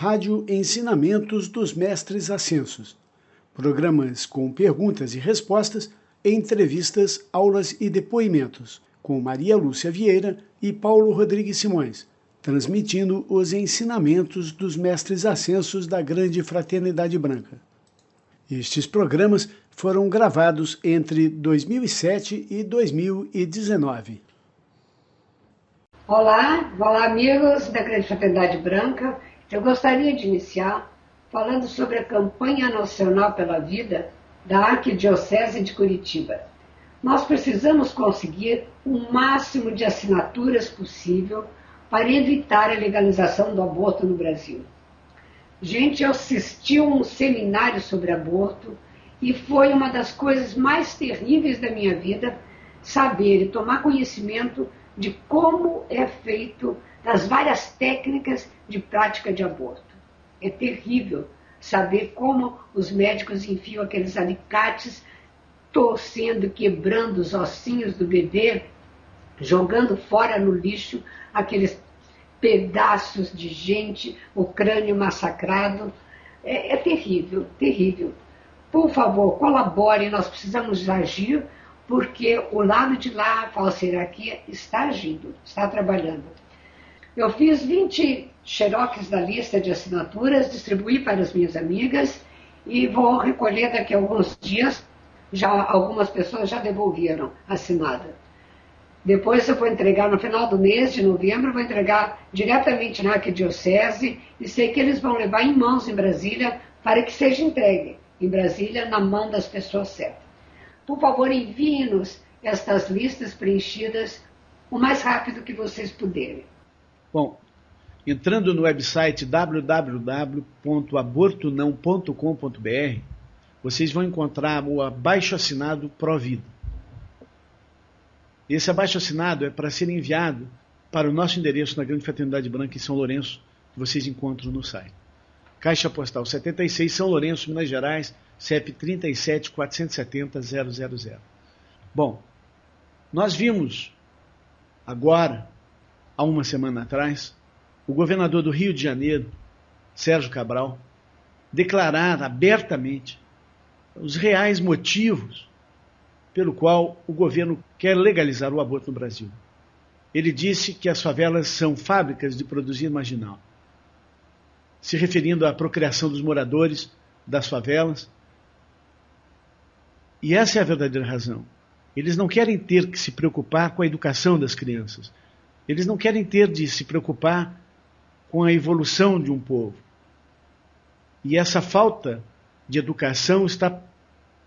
Rádio Ensinamentos dos Mestres Ascensos. Programas com perguntas e respostas, entrevistas, aulas e depoimentos, com Maria Lúcia Vieira e Paulo Rodrigues Simões, transmitindo os ensinamentos dos Mestres Ascensos da Grande Fraternidade Branca. Estes programas foram gravados entre 2007 e 2019. Olá amigos da Grande Fraternidade Branca. Eu gostaria de iniciar falando sobre a campanha nacional pela vida da Arquidiocese de Curitiba. Nós precisamos conseguir o máximo de assinaturas possível para evitar a legalização do aborto no Brasil. Gente, eu assisti a um seminário sobre aborto e foi uma das coisas mais terríveis da minha vida saber e tomar conhecimento de como é feito das várias técnicas de prática de aborto. É terrível saber como os médicos enfiam aqueles alicates, torcendo, quebrando os ossinhos do bebê, jogando fora no lixo aqueles pedaços de gente, o crânio massacrado. É terrível, terrível. Por favor, colabore, nós precisamos agir, porque o lado de lá, a falsa hierarquia, está agindo, está trabalhando. Eu fiz 20 xerox da lista de assinaturas, distribuí para as minhas amigas e vou recolher daqui a alguns dias. Algumas pessoas já devolveram assinada. Depois eu vou entregar no final do mês de novembro, vou entregar diretamente na Arquidiocese e sei que eles vão levar em mãos em Brasília para que seja entregue em Brasília na mão das pessoas certas. Por favor, enviem-nos estas listas preenchidas o mais rápido que vocês puderem. Bom, entrando no website www.abortonão.com.br, vocês vão encontrar o abaixo-assinado Pró-Vida. Esse abaixo-assinado é para ser enviado para o nosso endereço na Grande Fraternidade Branca em São Lourenço, que vocês encontram no site. Caixa Postal 76, São Lourenço, Minas Gerais, CEP 37 470 000. Bom, nós vimos agora, há uma semana atrás, o governador do Rio de Janeiro, Sérgio Cabral, declarar abertamente os reais motivos pelo qual o governo quer legalizar o aborto no Brasil. Ele disse que as favelas são fábricas de produzir marginal, se referindo à procriação dos moradores das favelas. E essa é a verdadeira razão. Eles não querem ter que se preocupar com a educação das crianças. Eles não querem ter de se preocupar com a evolução de um povo. E essa falta de educação está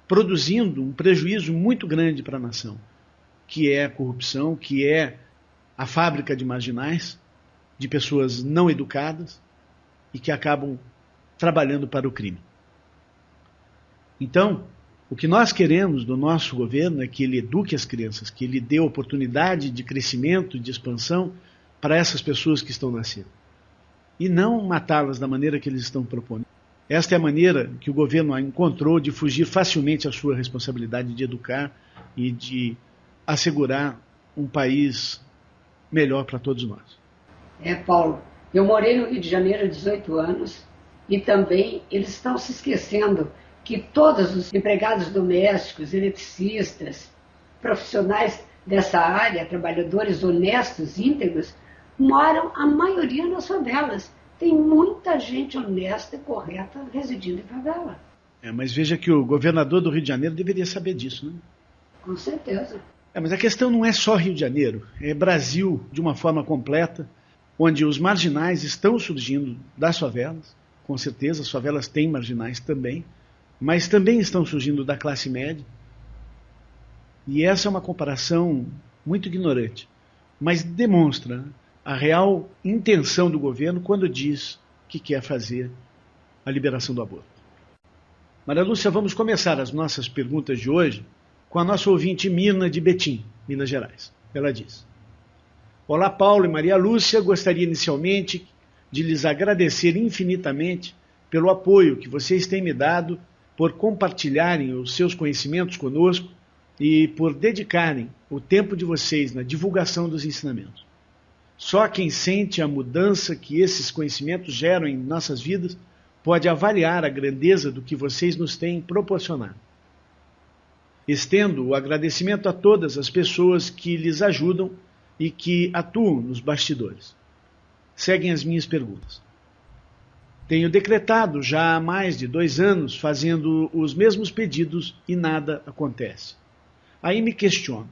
produzindo um prejuízo muito grande para a nação, que é a corrupção, que é a fábrica de marginais, de pessoas não educadas e que acabam trabalhando para o crime. Então, o que nós queremos do nosso governo é que ele eduque as crianças, que ele dê oportunidade de crescimento, de expansão para essas pessoas que estão nascendo. E não matá-las da maneira que eles estão propondo. Esta é a maneira que o governo encontrou de fugir facilmente à sua responsabilidade de educar e de assegurar um país melhor para todos nós. Paulo, eu morei no Rio de Janeiro há 18 anos e também eles estão se esquecendo que todos os empregados domésticos, eletricistas, profissionais dessa área, trabalhadores honestos, íntegros, moram a maioria nas favelas. Tem muita gente honesta e correta residindo em favela. Mas veja que o governador do Rio de Janeiro deveria saber disso, né? Com certeza. Mas a questão não é só Rio de Janeiro, é Brasil de uma forma completa, onde os marginais estão surgindo das favelas. Com certeza, as favelas têm marginais também, mas também estão surgindo da classe média. E essa é uma comparação muito ignorante, mas demonstra a real intenção do governo quando diz que quer fazer a liberação do aborto. Maria Lúcia, vamos começar as nossas perguntas de hoje com a nossa ouvinte Mirna de Betim, Minas Gerais. Ela diz: Olá, Paulo e Maria Lúcia, gostaria inicialmente de lhes agradecer infinitamente pelo apoio que vocês têm me dado, por compartilharem os seus conhecimentos conosco e por dedicarem o tempo de vocês na divulgação dos ensinamentos. Só quem sente a mudança que esses conhecimentos geram em nossas vidas pode avaliar a grandeza do que vocês nos têm proporcionado. Estendo o agradecimento a todas as pessoas que lhes ajudam e que atuam nos bastidores. Seguem as minhas perguntas. Tenho decretado já há mais de 2 anos fazendo os mesmos pedidos e nada acontece. Aí me questiono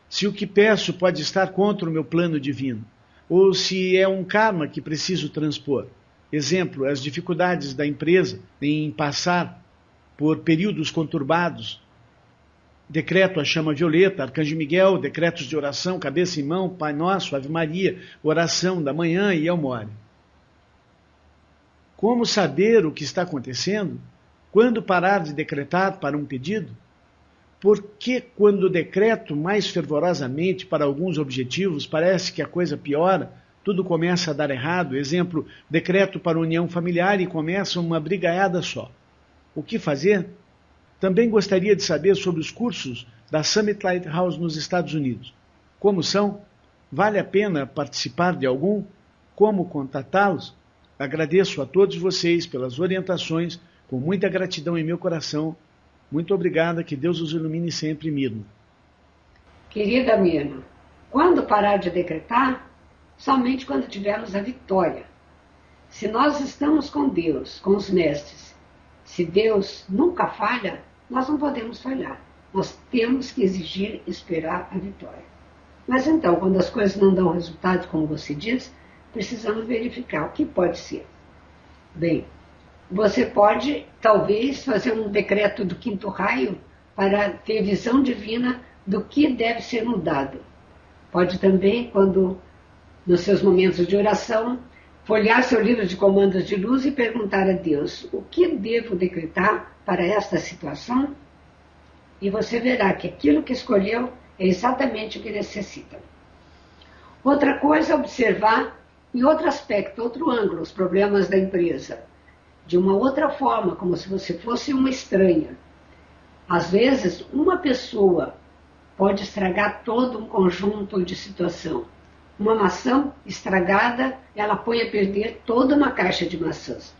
se o que peço pode estar contra o meu plano divino, ou se é um karma que preciso transpor. Exemplo, as dificuldades da empresa em passar por períodos conturbados. Decreto a chama violeta, Arcanjo Miguel, decretos de oração, cabeça em mão, Pai Nosso, Ave Maria, oração da manhã e Elmore. Como saber o que está acontecendo? Quando parar de decretar para um pedido? Por que quando decreto mais fervorosamente para alguns objetivos, parece que a coisa piora, tudo começa a dar errado? Exemplo, decreto para união familiar e começa uma brigaiada só. O que fazer? Também gostaria de saber sobre os cursos da Summit Lighthouse nos Estados Unidos. Como são? Vale a pena participar de algum? Como contatá-los? Agradeço a todos vocês pelas orientações, com muita gratidão em meu coração. Muito obrigada, que Deus os ilumine sempre, Mirna. Querida Mirna, quando parar de decretar? Somente quando tivermos a vitória. Se nós estamos com Deus, com os mestres, se Deus nunca falha, nós não podemos falhar. Nós temos que exigir, esperar a vitória. Mas então, quando as coisas não dão resultado, como você diz, precisamos verificar o que pode ser. Bem, você pode, talvez, fazer um decreto do 5º raio para ter visão divina do que deve ser mudado. Pode também, quando, nos seus momentos de oração, folhear seu livro de comandos de luz e perguntar a Deus o que devo decretar para esta situação, e você verá que aquilo que escolheu é exatamente o que necessita. Outra coisa é observar em outro aspecto, outro ângulo, os problemas da empresa. De uma outra forma, como se você fosse uma estranha. Às vezes, uma pessoa pode estragar todo um conjunto de situação. Uma maçã estragada, ela põe a perder toda uma caixa de maçãs.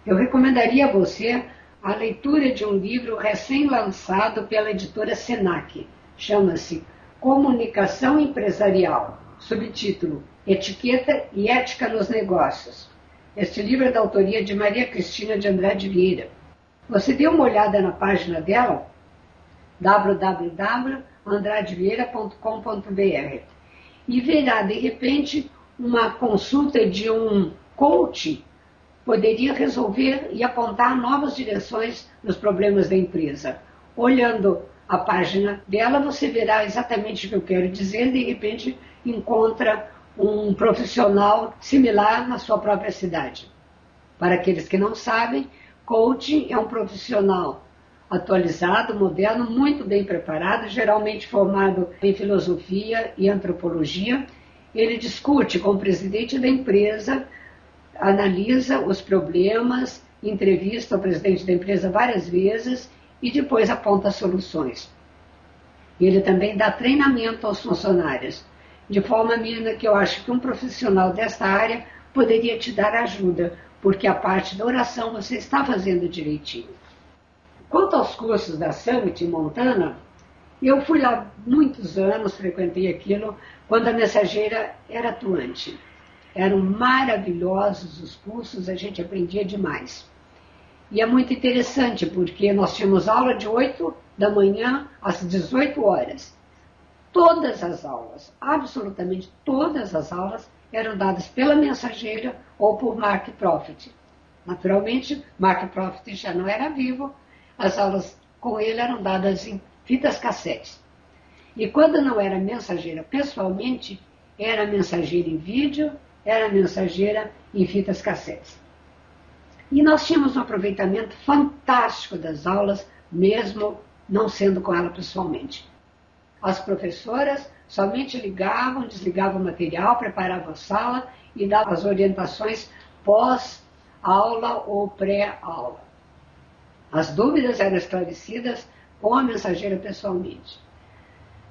Eu recomendaria a você a leitura de um livro recém-lançado pela editora Senac. Chama-se Comunicação Empresarial. Subtítulo: Etiqueta e Ética nos Negócios. Este livro é da autoria de Maria Cristina de Andrade Vieira. Você dê uma olhada na página dela, www.andradevieira.com.br, e verá, de repente, uma consulta de um coach poderia resolver e apontar novas direções nos problemas da empresa. Olhando a página dela, você verá exatamente o que eu quero dizer, de repente encontra um profissional similar na sua própria cidade. Para aqueles que não sabem, coaching é um profissional atualizado, moderno, muito bem preparado, geralmente formado em filosofia e antropologia. Ele discute com o presidente da empresa, analisa os problemas, entrevista o presidente da empresa várias vezes e depois aponta soluções. Ele também dá treinamento aos funcionários, de forma, Mirna, que eu acho que um profissional desta área poderia te dar ajuda, porque a parte da oração você está fazendo direitinho. Quanto aos cursos da Summit em Montana, eu fui lá muitos anos, frequentei aquilo, quando a mensageira era atuante. Eram maravilhosos os cursos, a gente aprendia demais. E é muito interessante, porque nós tínhamos aula de 8 da manhã às 18 horas. Todas as aulas, absolutamente todas as aulas, eram dadas pela mensageira ou por Mark Prophet. Naturalmente, Mark Prophet já não era vivo, as aulas com ele eram dadas em fitas cassetes. E quando não era mensageira pessoalmente, era mensageira em vídeo, era mensageira em fitas cassetes. E nós tínhamos um aproveitamento fantástico das aulas, mesmo não sendo com ela pessoalmente. As professoras somente ligavam, desligavam o material, preparavam a sala e davam as orientações pós-aula ou pré-aula. As dúvidas eram esclarecidas com a mensageira pessoalmente.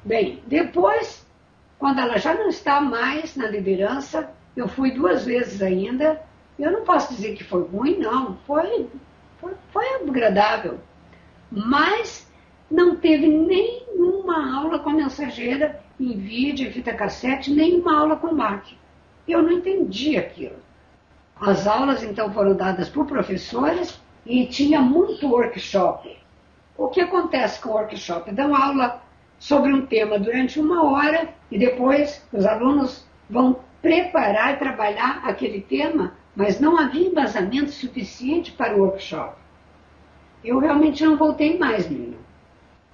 Bem, depois quando ela já não está mais na liderança, eu fui 2 vezes ainda, eu não posso dizer que foi ruim, não, foi agradável, mas não teve nenhuma aula com a mensageira em vídeo, em fita cassete, nenhuma aula com marketing. Eu não entendi aquilo. As aulas então foram dadas por professores e tinha muito workshop. O que acontece com o workshop? Dão aula sobre um tema durante 1 hora e depois os alunos vão preparar e trabalhar aquele tema, mas não havia embasamento suficiente para o workshop. Eu realmente não voltei mais, menino.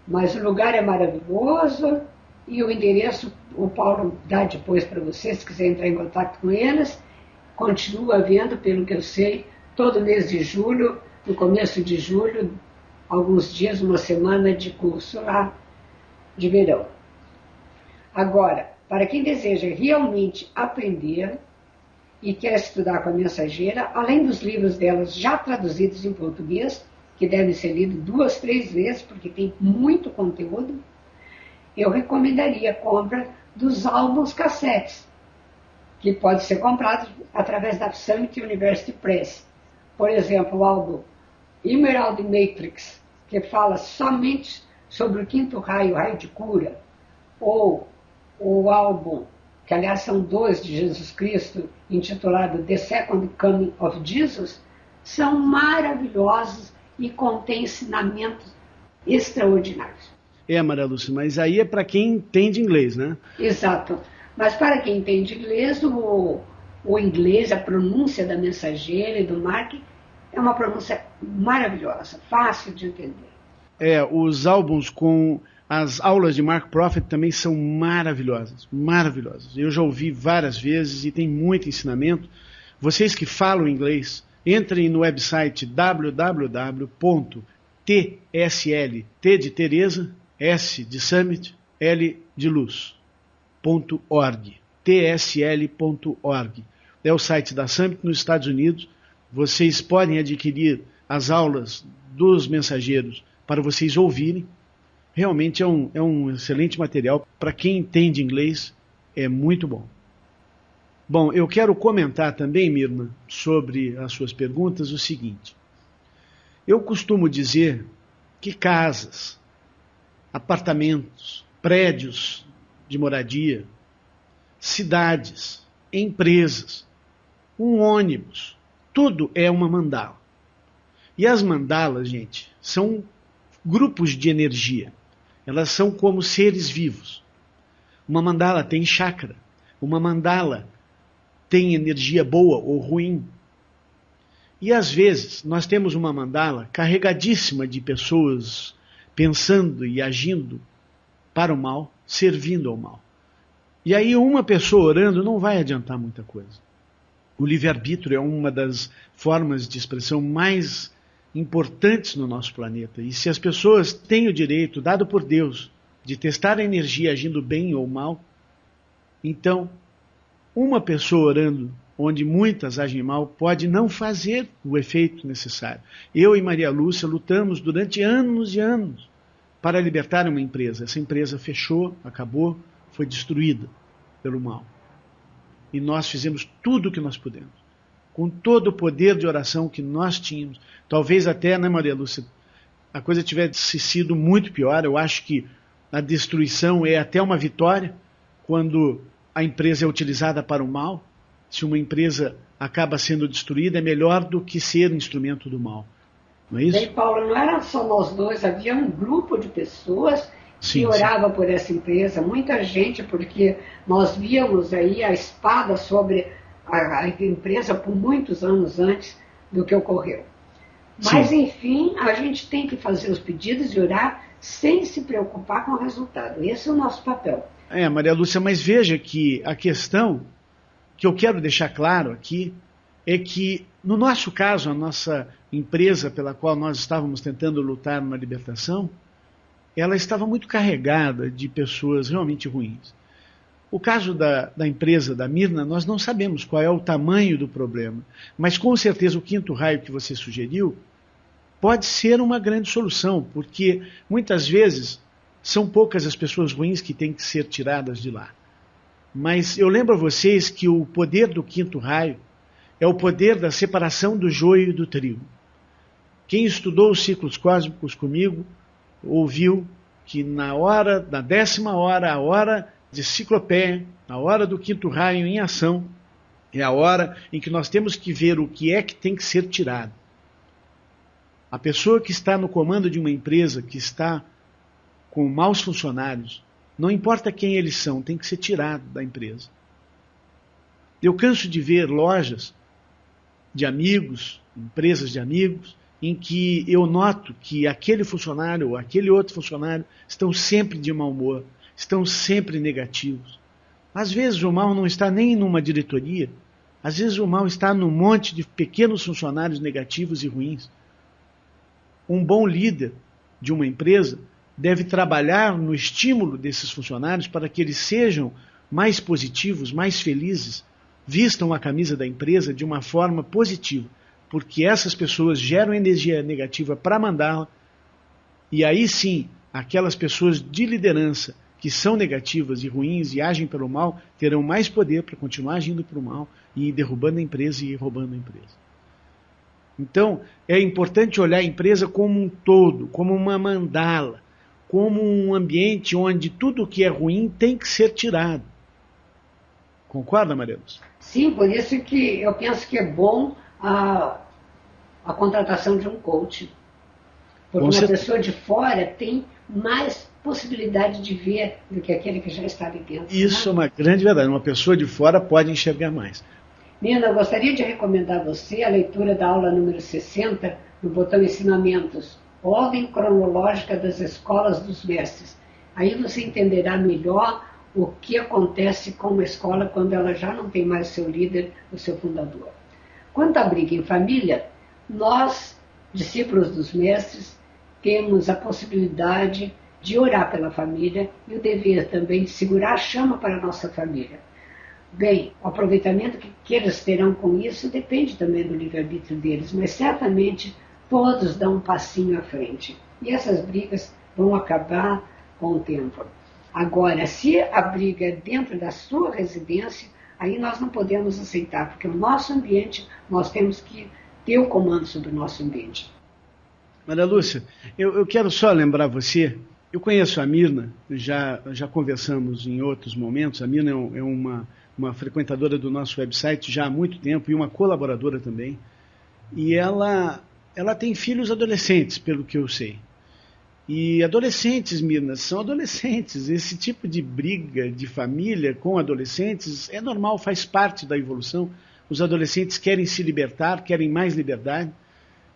Mas o lugar é maravilhoso e o endereço o Paulo dá depois para você, se quiser entrar em contato com eles. Continua havendo, pelo que eu sei, todo mês de julho, no começo de julho, alguns dias, 1 semana de curso lá de verão. Agora, para quem deseja realmente aprender e quer estudar com a mensageira, além dos livros delas já traduzidos em português, que devem ser lidos 2, 3 vezes, porque tem muito conteúdo, eu recomendaria a compra dos álbuns cassetes, que pode ser comprado através da Summit University Press. Por exemplo, o álbum Emerald Matrix, que fala somente sobre o 5º raio, o raio de cura, ou o álbum, que aliás são 2 de Jesus Cristo, intitulado The Second Coming of Jesus, são maravilhosos e contêm ensinamentos extraordinários. Maria Lúcia, mas aí é para quem entende inglês, né? Exato. Mas para quem entende inglês, o inglês, a pronúncia da mensageira e do Mark é uma pronúncia maravilhosa, fácil de entender. Os álbuns com as aulas de Mark Prophet também são maravilhosas, maravilhosas. Eu já ouvi várias vezes e tem muito ensinamento. Vocês que falam inglês, entrem no website www.tsl, T de Teresa, S de Summit, L de Luz, .org, tsl.org. É o site da Summit nos Estados Unidos. Vocês podem adquirir as aulas dos mensageiros para vocês ouvirem. Realmente é um excelente material. Para quem entende inglês, é muito bom. Bom, eu quero comentar também, Mirna, sobre as suas perguntas, o seguinte. Eu costumo dizer que casas, apartamentos, prédios de moradia, cidades, empresas, um ônibus, tudo é uma mandala. E as mandalas, gente, são grupos de energia. Elas são como seres vivos. Uma mandala tem chakra. Uma mandala tem energia boa ou ruim. E às vezes nós temos uma mandala carregadíssima de pessoas pensando e agindo para o mal, servindo ao mal. E aí uma pessoa orando não vai adiantar muita coisa. O livre-arbítrio é uma das formas de expressão mais importantes no nosso planeta. E se as pessoas têm o direito, dado por Deus, de testar a energia agindo bem ou mal, então uma pessoa orando, onde muitas agem mal, pode não fazer o efeito necessário. Eu e Maria Lúcia lutamos durante anos e anos para libertar uma empresa. Essa empresa fechou, acabou, foi destruída pelo mal. E nós fizemos tudo o que nós pudemos, com todo o poder de oração que nós tínhamos. Talvez até, né, Maria Lúcia, a coisa tivesse sido muito pior. Eu acho que a destruição é até uma vitória quando a empresa é utilizada para o mal. Se uma empresa acaba sendo destruída, é melhor do que ser instrumento do mal. Não é isso? Bem, Paulo, não era só nós dois, havia um grupo de pessoas que orava por essa empresa, muita gente, porque nós víamos aí a espada sobre a empresa por muitos anos antes do que ocorreu. Mas, enfim, a gente tem que fazer os pedidos e orar sem se preocupar com o resultado. Esse é o nosso papel. Maria Lúcia, mas veja que a questão que eu quero deixar claro aqui é que, no nosso caso, a nossa empresa pela qual nós estávamos tentando lutar na libertação, ela estava muito carregada de pessoas realmente ruins. O caso da empresa da Mirna, nós não sabemos qual é o tamanho do problema, mas com certeza o 5º raio que você sugeriu pode ser uma grande solução, porque muitas vezes são poucas as pessoas ruins que têm que ser tiradas de lá. Mas eu lembro a vocês que o poder do quinto raio é o poder da separação do joio e do trigo. Quem estudou os ciclos cósmicos comigo, ouviu que na 10ª hora, a hora de Ciclopeia, a hora do quinto raio em ação, é a hora em que nós temos que ver o que é que tem que ser tirado. A pessoa que está no comando de uma empresa, que está com maus funcionários, não importa quem eles são, tem que ser tirado da empresa. Eu canso de ver lojas de amigos, empresas de amigos, em que eu noto que aquele funcionário ou aquele outro funcionário estão sempre de mau humor, estão sempre negativos. Às vezes o mal não está nem numa diretoria, às vezes o mal está num monte de pequenos funcionários negativos e ruins. Um bom líder de uma empresa deve trabalhar no estímulo desses funcionários para que eles sejam mais positivos, mais felizes, vistam a camisa da empresa de uma forma positiva, porque essas pessoas geram energia negativa para mandá-la, e aí sim, aquelas pessoas de liderança que são negativas e ruins e agem pelo mal, terão mais poder para continuar agindo pelo mal e ir derrubando a empresa e roubando a empresa. Então, é importante olhar a empresa como um todo, como uma mandala, como um ambiente onde tudo que é ruim tem que ser tirado. Concorda, Maria Lúcia? Sim, por isso que eu penso que é bom a contratação de um coach. Porque uma pessoa de fora tem mais possibilidade de ver do que aquele que já está ali dentro. Isso é uma grande verdade. Uma pessoa de fora pode enxergar mais. Nina, eu gostaria de recomendar a você a leitura da aula número 60, no botão Ensinamentos, Ordem Cronológica das Escolas dos Mestres. Aí você entenderá melhor o que acontece com uma escola quando ela já não tem mais o seu líder, o seu fundador. Quanto à briga em família, nós, discípulos dos mestres, temos a possibilidade de orar pela família e o dever também de segurar a chama para a nossa família. Bem, o aproveitamento que eles terão com isso depende também do livre-arbítrio deles, mas certamente todos dão um passinho à frente. E essas brigas vão acabar com o tempo. Agora, se a briga é dentro da sua residência, aí nós não podemos aceitar, porque o nosso ambiente, nós temos que ter o comando sobre o nosso ambiente. Maria Lúcia, eu quero só lembrar você, eu conheço a Mirna, já conversamos em outros momentos, a Mirna é uma frequentadora do nosso website já há muito tempo e uma colaboradora também, e ela tem filhos adolescentes, pelo que eu sei. E adolescentes, Mirna, são adolescentes. Esse tipo de briga de família com adolescentes é normal, faz parte da evolução. Os adolescentes querem se libertar, querem mais liberdade.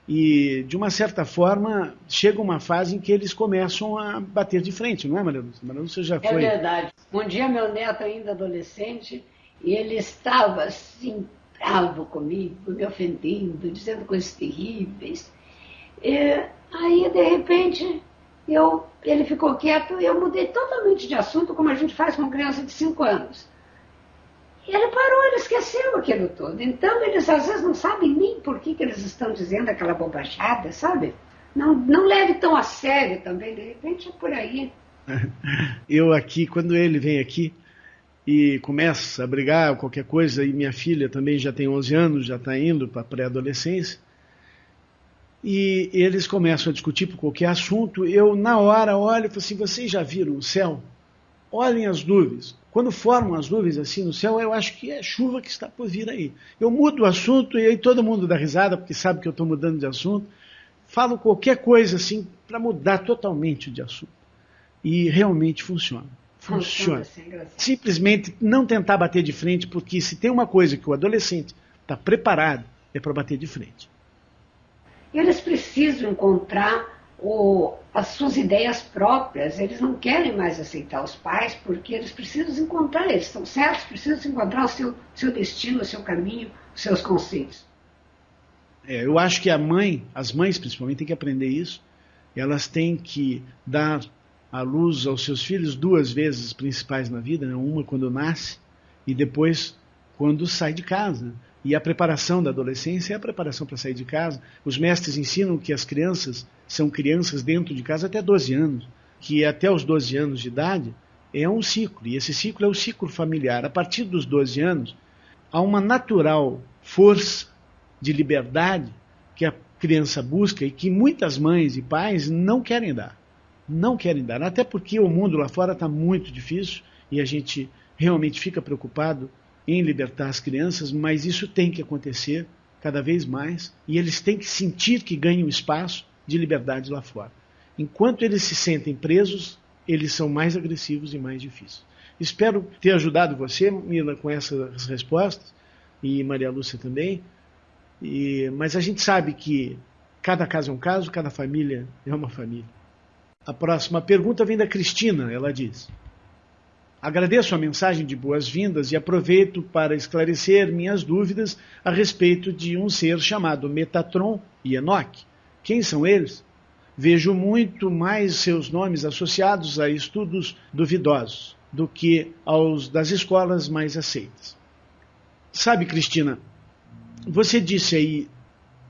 E, de uma certa forma, chega uma fase em que eles começam a bater de frente, não é, Maria Lúcia? Maria Lúcia já foi... É verdade. Um dia, meu neto, ainda adolescente, ele estava assim, bravo comigo, me ofendendo, dizendo coisas terríveis. Aí, de repente... ele ficou quieto e eu mudei totalmente de assunto, como a gente faz com uma criança de 5 anos. E ele parou, ele esqueceu aquilo todo. Então, eles às vezes não sabem nem por que eles estão dizendo aquela bobajada, sabe? Não leve tão a sério também, de repente é por aí. Eu aqui, quando ele vem aqui e começa a brigar, qualquer coisa, e minha filha também já tem 11 anos, já está indo para a pré-adolescência, e eles começam a discutir por qualquer assunto, eu na hora olho e falo assim, vocês já viram o céu? Olhem as nuvens. Quando formam as nuvens assim no céu, eu acho que é chuva que está por vir aí. Eu mudo o assunto e aí todo mundo dá risada, porque sabe que eu estou mudando de assunto. Falo qualquer coisa assim para mudar totalmente de assunto. E realmente funciona. Funciona. Simplesmente não tentar bater de frente, porque se tem uma coisa que o adolescente está preparado, é para bater de frente. Eles precisam encontrar as suas ideias próprias, eles não querem mais aceitar os pais, porque eles precisam encontrar, eles estão certos, precisam encontrar o seu destino, o seu caminho, os seus conceitos. Eu acho que as mães principalmente, têm que aprender isso, elas têm que dar a luz aos seus filhos 2 vezes principais na vida, né? Uma quando nasce e depois quando sai de casa. E a preparação da adolescência é a preparação para sair de casa. Os mestres ensinam que as crianças são crianças dentro de casa até 12 anos, que até os 12 anos de idade é um ciclo, e esse ciclo é o ciclo familiar. A partir dos 12 anos, há uma natural força de liberdade que a criança busca e que muitas mães e pais não querem dar. Não querem dar, até porque o mundo lá fora está muito difícil e a gente realmente fica preocupado em libertar as crianças, mas isso tem que acontecer cada vez mais e eles têm que sentir que ganham espaço de liberdade lá fora. Enquanto eles se sentem presos, eles são mais agressivos e mais difíceis. Espero ter ajudado você, Mila, com essas respostas, e Maria Lúcia também, mas a gente sabe que cada caso é um caso, cada família é uma família. A próxima pergunta vem da Cristina, ela diz: agradeço a mensagem de boas-vindas e aproveito para esclarecer minhas dúvidas a respeito de um ser chamado Metatron e Enoque. Quem são eles? Vejo muito mais seus nomes associados a estudos duvidosos do que aos das escolas mais aceitas. Sabe, Cristina, você disse aí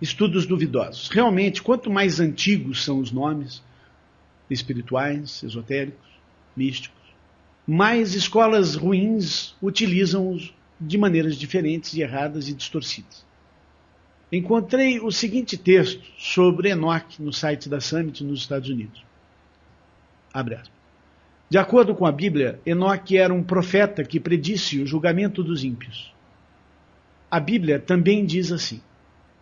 estudos duvidosos. Realmente, quanto mais antigos são os nomes espirituais, esotéricos, místicos, mais escolas ruins utilizam-os de maneiras diferentes e erradas e distorcidas. Encontrei o seguinte texto sobre Enoque no site da Summit nos Estados Unidos. Abre aspas. De acordo com a Bíblia, Enoque era um profeta que predisse o julgamento dos ímpios. A Bíblia também diz assim: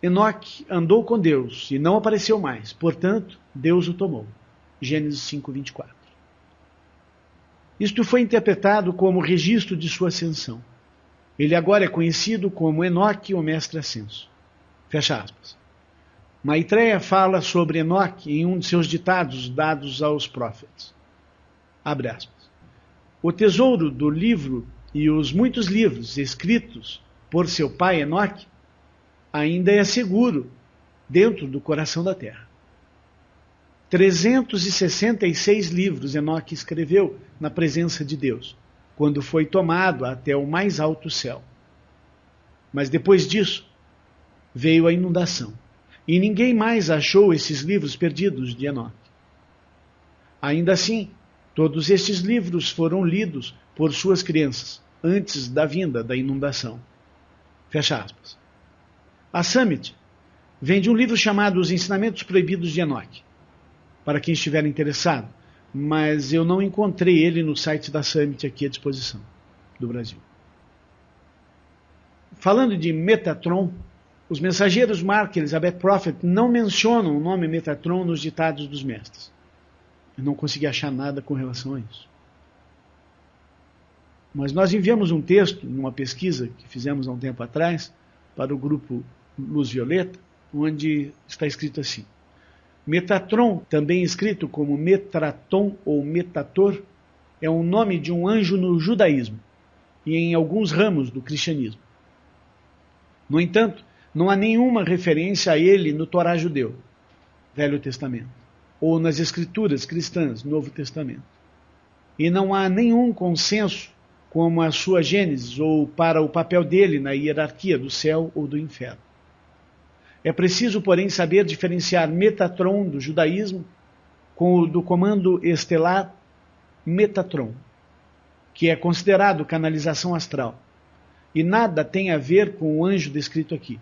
Enoque andou com Deus e não apareceu mais, portanto, Deus o tomou. Gênesis 5:24. Isto foi interpretado como registro de sua ascensão. Ele agora é conhecido como Enoque, o mestre ascenso. Fecha aspas. Maitreya fala sobre Enoque em um de seus ditados dados aos profetas. Abre aspas. O tesouro do livro e os muitos livros escritos por seu pai Enoque ainda é seguro dentro do coração da terra. 366 livros Enoque escreveu na presença de Deus, quando foi tomado até o mais alto céu. Mas depois disso, veio a inundação, e ninguém mais achou esses livros perdidos de Enoque. Ainda assim, todos estes livros foram lidos por suas crianças, antes da vinda da inundação. Fecha aspas. A Summit vem de um livro chamado Os Ensinamentos Proibidos de Enoque, para quem estiver interessado, mas eu não encontrei ele no site da Summit aqui à disposição, do Brasil. Falando de Metatron, os mensageiros Mark e Elizabeth Prophet não mencionam o nome Metatron nos ditados dos mestres. Eu não consegui achar nada com relação a isso. Mas nós enviamos um texto, numa pesquisa que fizemos há um tempo atrás, para o grupo Luz Violeta, onde está escrito assim: Metatron, também escrito como Metraton ou Metator, é o nome de um anjo no judaísmo e em alguns ramos do cristianismo. No entanto, não há nenhuma referência a ele no Torá judeu, Velho Testamento, ou nas Escrituras cristãs, Novo Testamento. E não há nenhum consenso como a sua gênese ou para o papel dele na hierarquia do céu ou do inferno. É preciso, porém, saber diferenciar Metatron do judaísmo com o do comando estelar Metatron, que é considerado canalização astral, e nada tem a ver com o anjo descrito aqui,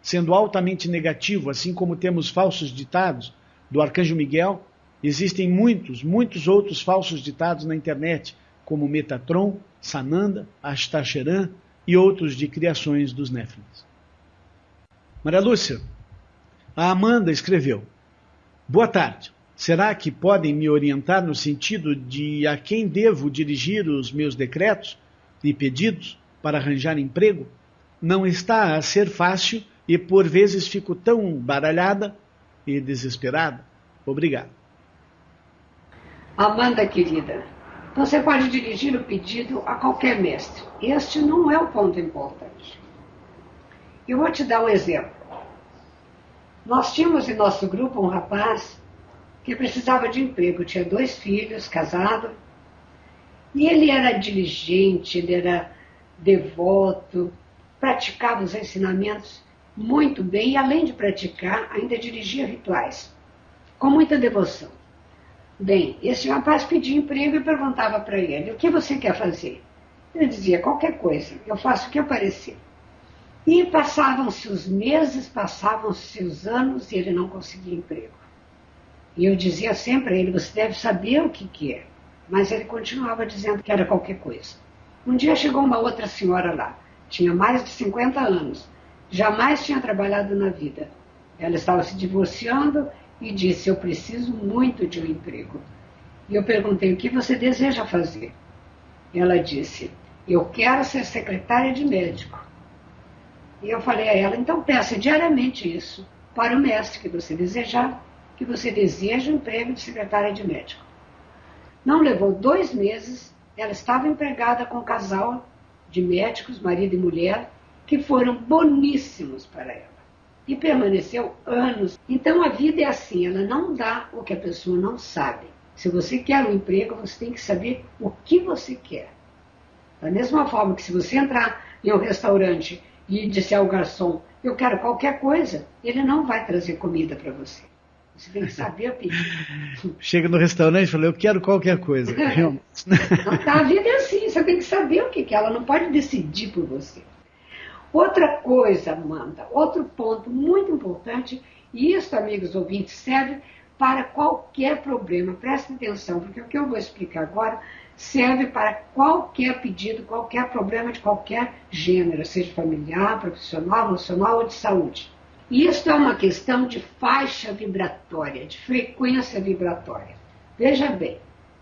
sendo altamente negativo, assim como temos falsos ditados do Arcanjo Miguel. Existem muitos outros falsos ditados na internet, como Metatron, Sananda, Astacheran e outros de criações dos Néfilins. Maria Lúcia, a Amanda escreveu: boa tarde. Será que podem me orientar no sentido de a quem devo dirigir os meus decretos e pedidos para arranjar emprego? Não está a ser fácil e por vezes fico tão baralhada e desesperada. Obrigado. Amanda, querida, você pode dirigir o pedido a qualquer mestre. Este não é o ponto importante. Eu vou te dar um exemplo. Nós tínhamos em nosso grupo um rapaz que precisava de emprego. Tinha 2 filhos, casado. E ele era diligente, ele era devoto, praticava os ensinamentos muito bem e, além de praticar, ainda dirigia rituais, com muita devoção. Bem, esse rapaz pedia emprego e perguntava para ele, o que você quer fazer? Ele dizia, qualquer coisa, eu faço o que aparecer. E passavam-se os meses, passavam-se os anos e ele não conseguia emprego. E eu dizia sempre a ele, você deve saber o que é. Mas ele continuava dizendo que era qualquer coisa. Um dia chegou uma outra senhora lá, tinha mais de 50 anos, jamais tinha trabalhado na vida. Ela estava se divorciando e disse, eu preciso muito de um emprego. E eu perguntei, o que você deseja fazer? Ela disse, eu quero ser secretária de médico. E eu falei a ela, então peça diariamente isso para o mestre que você desejar, que você deseja o emprego de secretária de médico. Não levou 2 meses, ela estava empregada com um casal de médicos, marido e mulher, que foram boníssimos para ela. E permaneceu anos. Então a vida é assim, ela não dá o que a pessoa não sabe. Se você quer um emprego, você tem que saber o que você quer. Da mesma forma que se você entrar em um restaurante e disser ao garçom, eu quero qualquer coisa, ele não vai trazer comida para você. Você tem que saber pedir. Chega no restaurante e fala, eu quero qualquer coisa. A vida é assim, você tem que saber o que é, ela não pode decidir por você. Outra coisa, Amanda, outro ponto muito importante, e isso, amigos ouvintes, serve para qualquer problema. Prestem atenção, porque o que eu vou explicar agora serve para qualquer pedido, qualquer problema de qualquer gênero, seja familiar, profissional, emocional ou de saúde. Isso é uma questão de faixa vibratória, de frequência vibratória. Veja bem,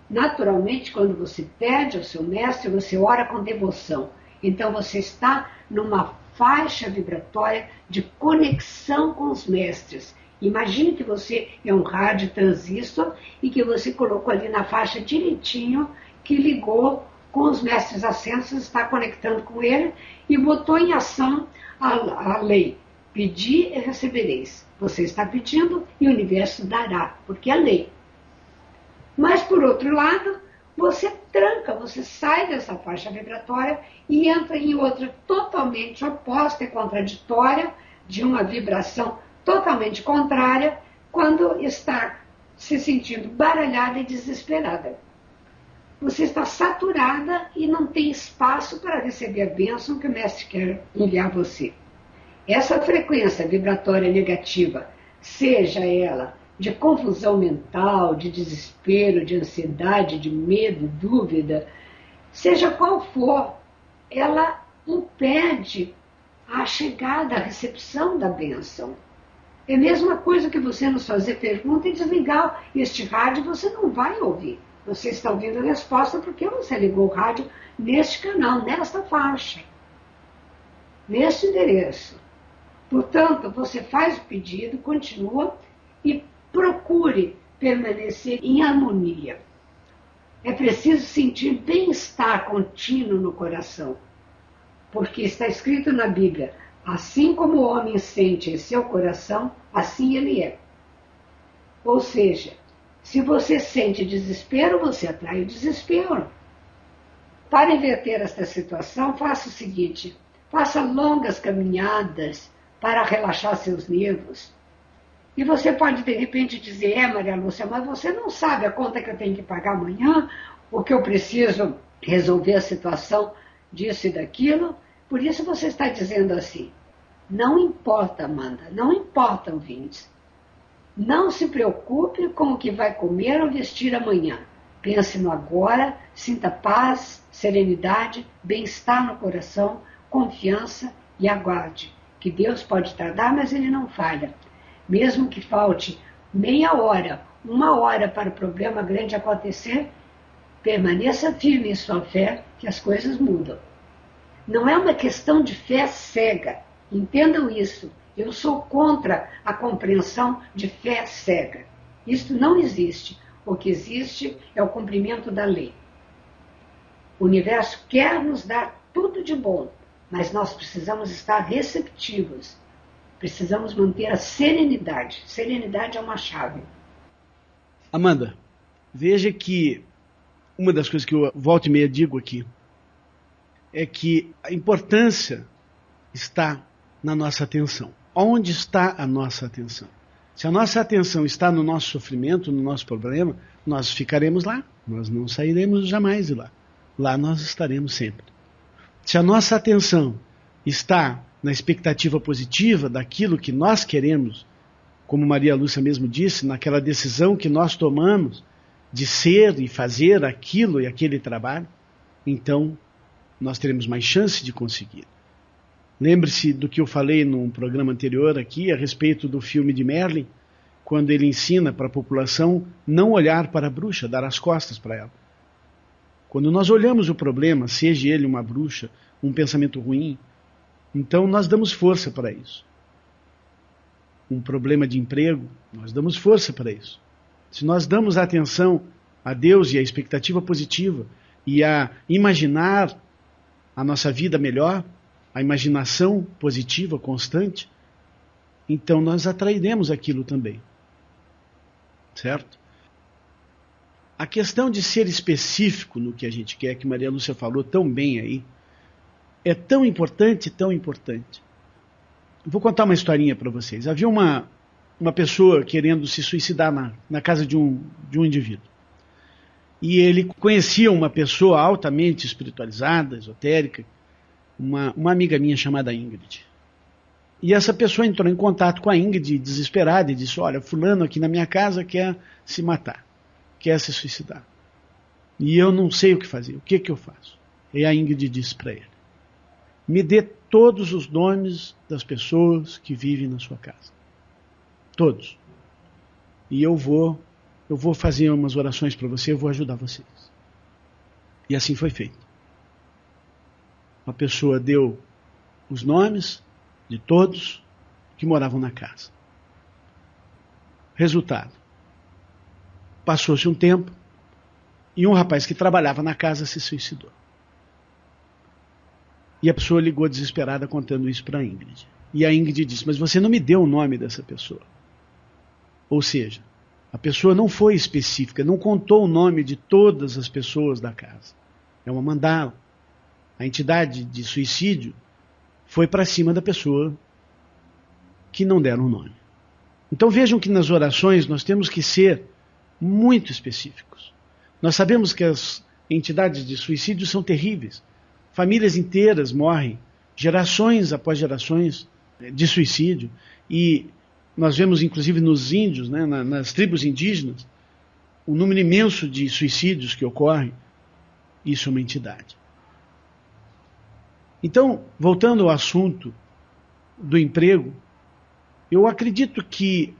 naturalmente, quando você pede ao seu mestre, você ora com devoção. Então você está numa faixa vibratória de conexão com os mestres. Imagine que você é um rádio transistor e que você colocou ali na faixa direitinho, que ligou com os mestres ascensos, está conectando com ele e botou em ação a lei. Pedir e recebereis. Você está pedindo e o universo dará, porque é lei. Mas, por outro lado, você tranca, você sai dessa faixa vibratória e entra em outra totalmente oposta e contraditória, de uma vibração totalmente contrária, quando está se sentindo baralhada e desesperada. Você está saturada e não tem espaço para receber a bênção que o mestre quer enviar a você. Essa frequência vibratória negativa, seja ela de confusão mental, de desespero, de ansiedade, de medo, dúvida, seja qual for, ela impede a chegada, a recepção da bênção. É a mesma coisa que você nos fazer pergunta e desligar este rádio, você não vai ouvir. Você está ouvindo a resposta porque você ligou o rádio neste canal, nesta faixa, neste endereço. Portanto, você faz o pedido, continua e procure permanecer em harmonia. É preciso sentir bem-estar contínuo no coração, porque está escrito na Bíblia, assim como o homem sente em seu coração, assim ele é. Ou seja, se você sente desespero, você atrai o desespero. Para inverter esta situação, faça o seguinte, faça longas caminhadas para relaxar seus nervos. E você pode, de repente, dizer, Maria Lúcia, mas você não sabe a conta que eu tenho que pagar amanhã, o que eu preciso resolver a situação disso e daquilo. Por isso você está dizendo assim, não importa, Amanda, não importa, ouvintes. Não se preocupe com o que vai comer ou vestir amanhã. Pense no agora, sinta paz, serenidade, bem-estar no coração, confiança e aguarde. Que Deus pode tardar, mas Ele não falha. Mesmo que falte meia hora, 1 hora para o problema grande acontecer, permaneça firme em sua fé, que as coisas mudam. Não é uma questão de fé cega. Entendam isso. Eu sou contra a compreensão de fé cega. Isso não existe. O que existe é o cumprimento da lei. O universo quer nos dar tudo de bom, mas nós precisamos estar receptivos. Precisamos manter a serenidade. Serenidade é uma chave. Amanda, veja que uma das coisas que eu volta e meia digo aqui é que a importância está na nossa atenção. Onde está a nossa atenção? Se a nossa atenção está no nosso sofrimento, no nosso problema, nós ficaremos lá. Nós não sairemos jamais de lá. Lá nós estaremos sempre. Se a nossa atenção está na expectativa positiva daquilo que nós queremos, como Maria Lúcia mesmo disse, naquela decisão que nós tomamos de ser e fazer aquilo e aquele trabalho, então nós teremos mais chance de conseguir. Lembre-se do que eu falei num programa anterior aqui a respeito do filme de Merlin, quando ele ensina para a população não olhar para a bruxa, dar as costas para ela. Quando nós olhamos o problema, seja ele uma bruxa, um pensamento ruim, então nós damos força para isso. Um problema de emprego, nós damos força para isso. Se nós damos atenção a Deus e a expectativa positiva e a imaginar a nossa vida melhor, a imaginação positiva constante, então nós atrairemos aquilo também. Certo? A questão de ser específico no que a gente quer, que Maria Lúcia falou tão bem aí, é tão importante, tão importante. Vou contar uma historinha para vocês. Havia uma pessoa querendo se suicidar na casa de um indivíduo. E ele conhecia uma pessoa altamente espiritualizada, esotérica, uma amiga minha chamada Ingrid. E essa pessoa entrou em contato com a Ingrid desesperada e disse: olha, fulano aqui na minha casa quer se matar, quer se suicidar. E eu não sei o que fazer, o que eu faço? E a Ingrid disse para ele: me dê todos os nomes das pessoas que vivem na sua casa. Todos. E eu vou fazer umas orações para você, eu vou ajudar vocês. E assim foi feito. A pessoa deu os nomes de todos que moravam na casa. Resultado: passou-se um tempo e um rapaz que trabalhava na casa se suicidou. E a pessoa ligou desesperada contando isso para a Ingrid. E a Ingrid disse: mas você não me deu o nome dessa pessoa. Ou seja, a pessoa não foi específica, não contou o nome de todas as pessoas da casa. É uma mandala. A entidade de suicídio foi para cima da pessoa que não deram o nome. Então vejam que nas orações nós temos que ser muito específicos. Nós sabemos que as entidades de suicídio são terríveis. Famílias inteiras morrem, gerações após gerações de suicídio. E nós vemos inclusive nos índios, né, nas tribos indígenas, o número imenso de suicídios que ocorrem. Isso é uma entidade. Então, voltando ao assunto do emprego, eu acredito que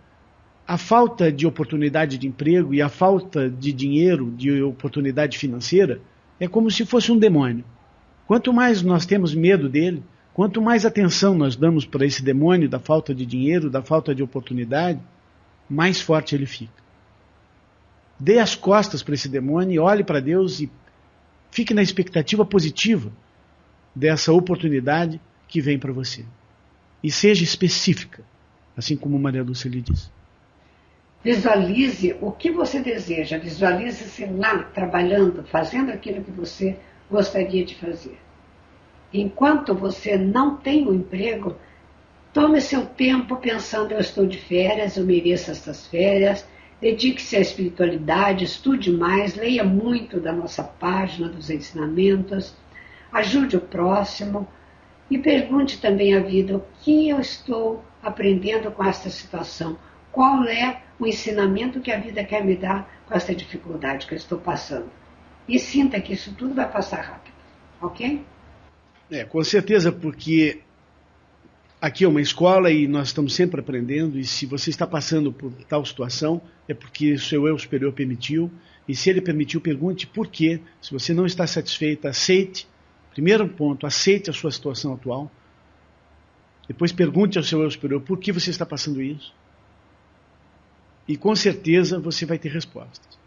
a falta de oportunidade de emprego e a falta de dinheiro, de oportunidade financeira, é como se fosse um demônio. Quanto mais nós temos medo dele, quanto mais atenção nós damos para esse demônio da falta de dinheiro, da falta de oportunidade, mais forte ele fica. Dê as costas para esse demônio, olhe para Deus e fique na expectativa positiva dessa oportunidade que vem para você. E seja específica, assim como Maria Lúcia lhe disse. Visualize o que você deseja, visualize-se lá trabalhando, fazendo aquilo que você gostaria de fazer. Enquanto você não tem um emprego, tome seu tempo pensando: eu estou de férias, eu mereço estas férias. Dedique-se à espiritualidade, estude mais, leia muito da nossa página, dos ensinamentos, ajude o próximo e pergunte também à vida: o que eu estou aprendendo com esta situação? Qual é o ensinamento que a vida quer me dar com essa dificuldade que eu estou passando? E sinta que isso tudo vai passar rápido, ok? Com certeza, porque aqui é uma escola e nós estamos sempre aprendendo, e se você está passando por tal situação, é porque o seu eu superior permitiu, e se ele permitiu, pergunte por quê. Se você não está satisfeito, aceite. Primeiro ponto, aceite a sua situação atual. Depois pergunte ao seu eu superior por que você está passando isso. E com certeza você vai ter respostas.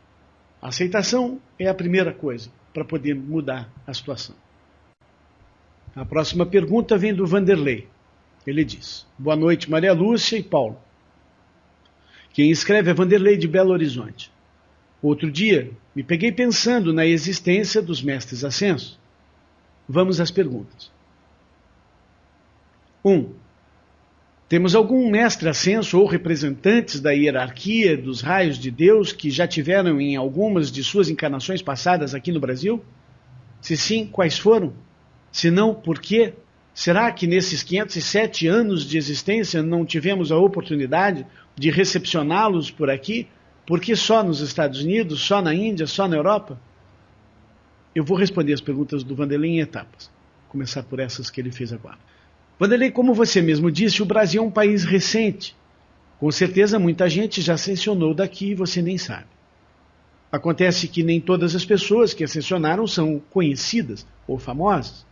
A aceitação é a primeira coisa para poder mudar a situação. A próxima pergunta vem do Vanderlei. Ele diz: boa noite, Maria Lúcia e Paulo. Quem escreve é Vanderlei de Belo Horizonte. Outro dia, me peguei pensando na existência dos mestres ascensos. Vamos às perguntas. 1. Temos algum mestre ascenso ou representantes da hierarquia dos raios de Deus que já tiveram em algumas de suas encarnações passadas aqui no Brasil? Se sim, quais foram? Se não, por quê? Será que nesses 507 anos de existência não tivemos a oportunidade de recepcioná-los por aqui? Por que só nos Estados Unidos, só na Índia, só na Europa? Eu vou responder as perguntas do Vanderlei em etapas. Vou começar por essas que ele fez agora. Vanderlei, como você mesmo disse, o Brasil é um país recente. Com certeza muita gente já ascensionou daqui e você nem sabe. Acontece que nem todas as pessoas que ascensionaram são conhecidas ou famosas.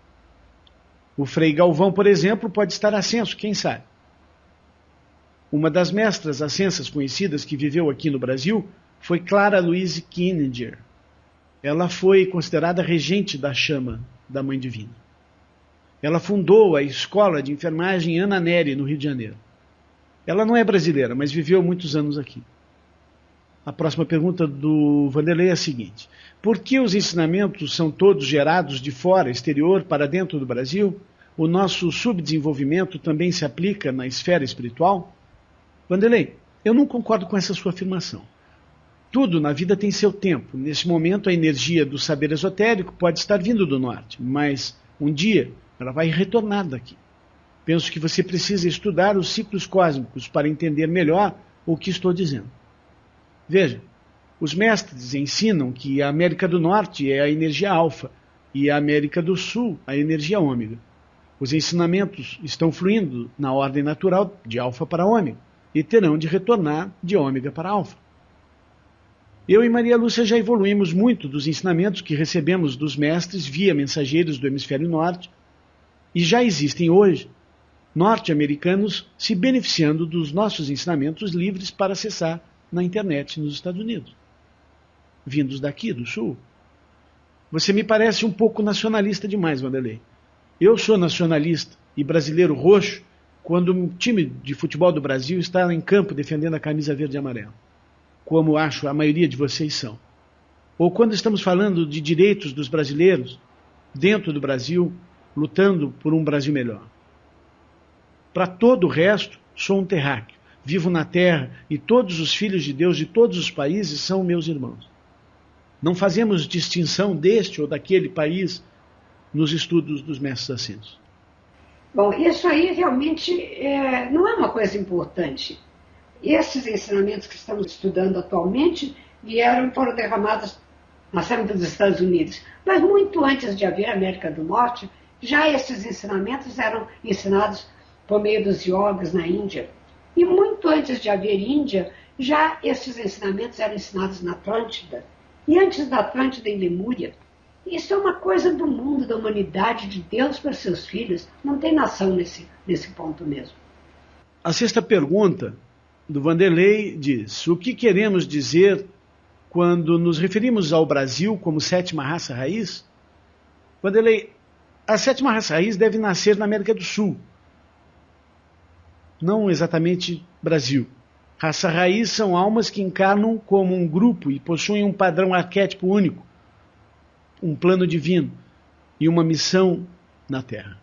O Frei Galvão, por exemplo, pode estar ascenso, quem sabe? Uma das mestras ascensas conhecidas que viveu aqui no Brasil foi Clara Louise Kinninger. Ela foi considerada regente da chama da Mãe Divina. Ela fundou a Escola de Enfermagem Ana Nery, no Rio de Janeiro. Ela não é brasileira, mas viveu muitos anos aqui. A próxima pergunta do Vanderlei é a seguinte: por que os ensinamentos são todos gerados de fora, exterior, para dentro do Brasil? O nosso subdesenvolvimento também se aplica na esfera espiritual? Vanderlei, eu não concordo com essa sua afirmação. Tudo na vida tem seu tempo. Nesse momento, a energia do saber esotérico pode estar vindo do norte, mas um dia ela vai retornar daqui. Penso que você precisa estudar os ciclos cósmicos para entender melhor o que estou dizendo. Veja, os mestres ensinam que a América do Norte é a energia alfa e a América do Sul a energia ômega. Os ensinamentos estão fluindo na ordem natural de alfa para ômega e terão de retornar de ômega para alfa. Eu e Maria Lúcia já evoluímos muito dos ensinamentos que recebemos dos mestres via mensageiros do hemisfério norte e já existem hoje norte-americanos se beneficiando dos nossos ensinamentos livres para acessar na internet nos Estados Unidos, vindos daqui, do Sul. Você me parece um pouco nacionalista demais, Vanderlei. Eu sou nacionalista e brasileiro roxo quando um time de futebol do Brasil está em campo defendendo a camisa verde e amarela, como acho a maioria de vocês são. Ou quando estamos falando de direitos dos brasileiros dentro do Brasil, lutando por um Brasil melhor. Para todo o resto, sou um terráqueo. Vivo na terra e todos os filhos de Deus de todos os países são meus irmãos. Não fazemos distinção deste ou daquele país nos estudos dos mestres ascensos. Bom, isso aí realmente não é uma coisa importante. Esses ensinamentos que estamos estudando atualmente foram derramados na Assembleia dos Estados Unidos. Mas muito antes de haver América do Norte, já esses ensinamentos eram ensinados por meio dos yogas na Índia. E muito antes de haver Índia, já esses ensinamentos eram ensinados na Atlântida. E antes da Atlântida, em Lemúria. Isso é uma coisa do mundo, da humanidade, de Deus para seus filhos. Não tem nação nesse ponto mesmo. A sexta pergunta do Vanderlei diz: o que queremos dizer quando nos referimos ao Brasil como sétima raça raiz? Vanderlei, a sétima raça raiz deve nascer na América do Sul. Não exatamente Brasil. Raça raiz são almas que encarnam como um grupo e possuem um padrão arquétipo único, um plano divino e uma missão na Terra.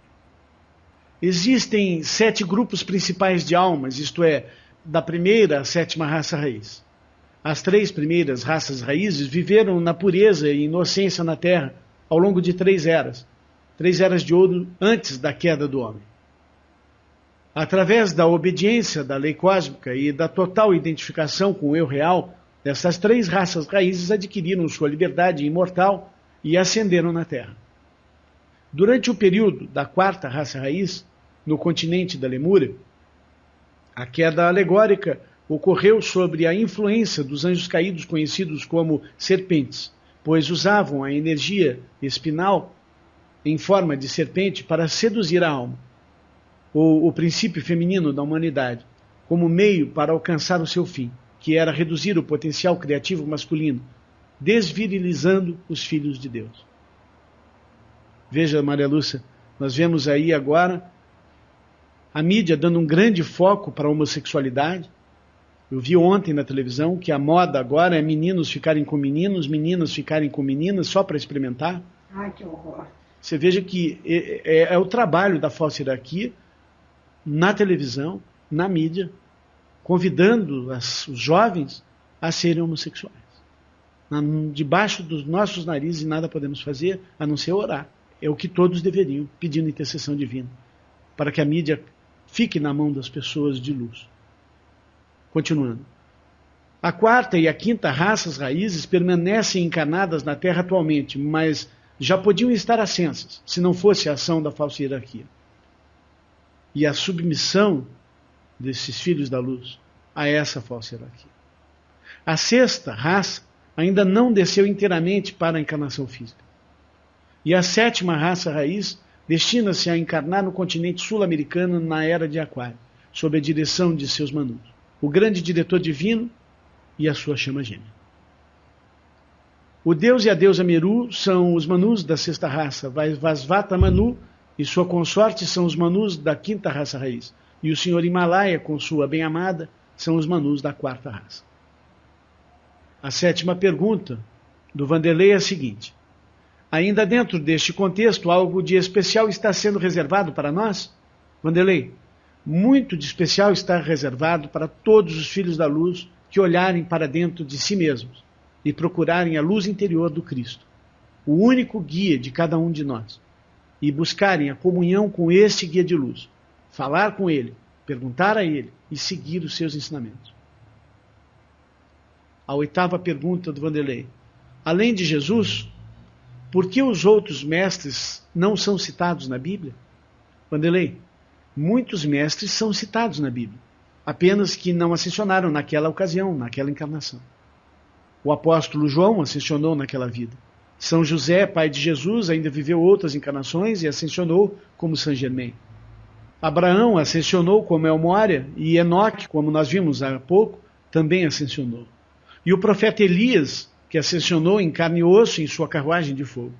Existem 7 grupos principais de almas, isto é, da primeira à sétima raça raiz. As 3 primeiras raças raízes viveram na pureza e inocência na Terra ao longo de 3 eras. 3 eras de ouro antes da queda do homem. Através da obediência da lei cósmica e da total identificação com o eu real, essas 3 raças raízes adquiriram sua liberdade imortal e ascenderam na Terra. Durante o período da 4ª raça raiz, no continente da Lemúria, a queda alegórica ocorreu sob a influência dos anjos caídos conhecidos como serpentes, pois usavam a energia espinal em forma de serpente para seduzir a alma, ou o princípio feminino da humanidade, como meio para alcançar o seu fim, que era reduzir o potencial criativo masculino, desvirilizando os filhos de Deus. Veja, Maria Lúcia, nós vemos aí agora a mídia dando um grande foco para a homossexualidade. Eu vi ontem na televisão que a moda agora é meninos ficarem com meninos, meninas ficarem com meninas, só para experimentar. Ai, que horror. Você veja que é o trabalho da falsa hierarquia na televisão na mídia, convidando os jovens a serem homossexuais. Debaixo dos nossos narizes nada podemos fazer a não ser orar. É o que todos deveriam, pedindo intercessão divina, para que a mídia fique na mão das pessoas de luz. Continuando. A quarta e a quinta raças raízes permanecem encarnadas na Terra atualmente, mas já podiam estar ascensas, se não fosse a ação da falsa hierarquia. E a submissão desses filhos da luz a essa falsa hierarquia. A sexta raça ainda não desceu inteiramente para a encarnação física. E a sétima raça raiz destina-se a encarnar no continente sul-americano na era de Aquário, sob a direção de seus manus, o grande diretor divino e a sua chama gêmea. O deus e a deusa Meru são os manus da sexta raça, Vaisvata Manu e sua consorte são os manus da quinta raça raiz, e o senhor Himalaia, com sua bem-amada, são os manus da quarta raça. A sétima pergunta do Vanderlei é a seguinte: ainda dentro deste contexto, algo de especial está sendo reservado para nós? Vanderlei, muito de especial está reservado para todos os filhos da luz que olharem para dentro de si mesmos e procurarem a luz interior do Cristo, o único guia de cada um de nós, e buscarem a comunhão com este guia de luz, falar com ele, perguntar a ele e seguir os seus ensinamentos. A oitava pergunta do Vanderlei: além de Jesus, por que os outros mestres não são citados na Bíblia? Vanderlei, muitos mestres são citados na Bíblia, apenas que não ascensionaram naquela ocasião, naquela encarnação. O apóstolo João ascensionou naquela vida. São José, pai de Jesus, ainda viveu outras encarnações e ascensionou como Saint Germain. Abraão ascensionou como Elmória e Enoque, como nós vimos há pouco, também ascensionou. E o profeta Elias, que ascensionou em carne e osso em sua carruagem de fogo.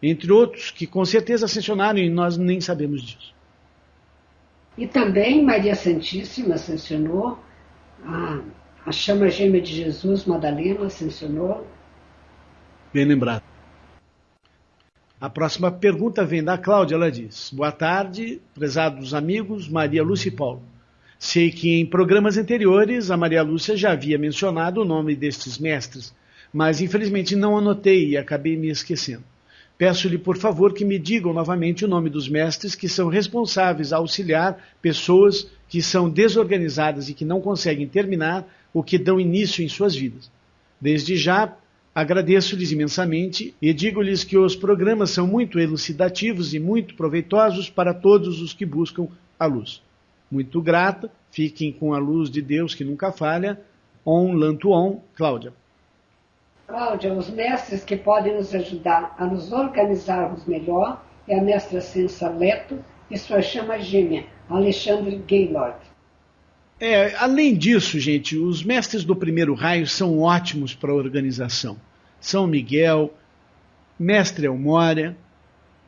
Entre outros, que com certeza ascensionaram e nós nem sabemos disso. E também Maria Santíssima ascensionou, a chama gêmea de Jesus, Madalena, ascensionou. Bem lembrado. A próxima pergunta vem da Cláudia, ela diz: boa tarde, prezados amigos, Maria Lúcia e Paulo. Sei que em programas anteriores a Maria Lúcia já havia mencionado o nome destes mestres, mas infelizmente não anotei e acabei me esquecendo. Peço-lhe, por favor, que me digam novamente o nome dos mestres que são responsáveis a auxiliar pessoas que são desorganizadas e que não conseguem terminar o que dão início em suas vidas. Desde já, agradeço-lhes imensamente e digo-lhes que os programas são muito elucidativos e muito proveitosos para todos os que buscam a luz. Muito grata, fiquem com a luz de Deus que nunca falha. On Lantuon, Cláudia. Cláudia, os mestres que podem nos ajudar a nos organizarmos melhor é a mestra Sensa Leto e sua chama gêmea, Alexandre Gaylord. Além disso, gente, os mestres do primeiro raio são ótimos para a organização. São Miguel, mestre Elmória.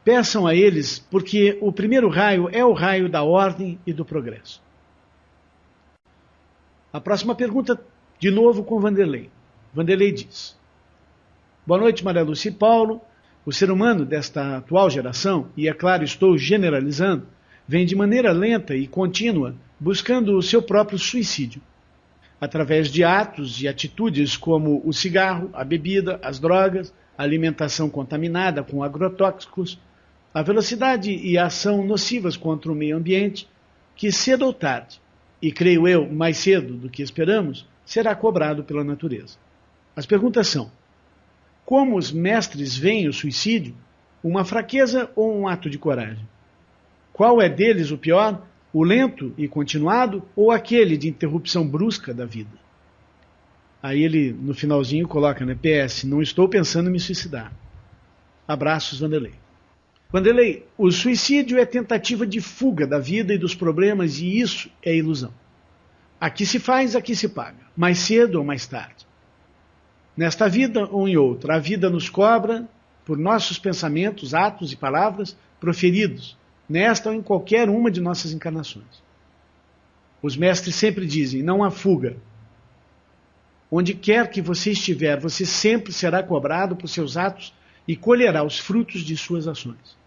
Peçam a eles, porque o primeiro raio é o raio da ordem e do progresso. A próxima pergunta, de novo com Vanderlei. Vanderlei diz: boa noite, Maria Lúcia e Paulo. O ser humano desta atual geração, e é claro, estou generalizando, vem de maneira lenta e contínua buscando o seu próprio suicídio, através de atos e atitudes como o cigarro, a bebida, as drogas, a alimentação contaminada com agrotóxicos, a velocidade e a ação nocivas contra o meio ambiente, que cedo ou tarde, e creio eu mais cedo do que esperamos, será cobrado pela natureza. As perguntas são: como os mestres veem o suicídio? Uma fraqueza ou um ato de coragem? Qual é deles o pior? O lento e continuado ou aquele de interrupção brusca da vida? Aí ele, no finalzinho, coloca, PS, não estou pensando em me suicidar. Abraços, Vanderlei. Vanderlei, o suicídio é tentativa de fuga da vida e dos problemas, e isso é ilusão. Aqui se faz, aqui se paga, mais cedo ou mais tarde. Nesta vida ou em outra, a vida nos cobra por nossos pensamentos, atos e palavras proferidos, nesta ou em qualquer uma de nossas encarnações. Os mestres sempre dizem: não há fuga. Onde quer que você estiver, você sempre será cobrado por seus atos e colherá os frutos de suas ações.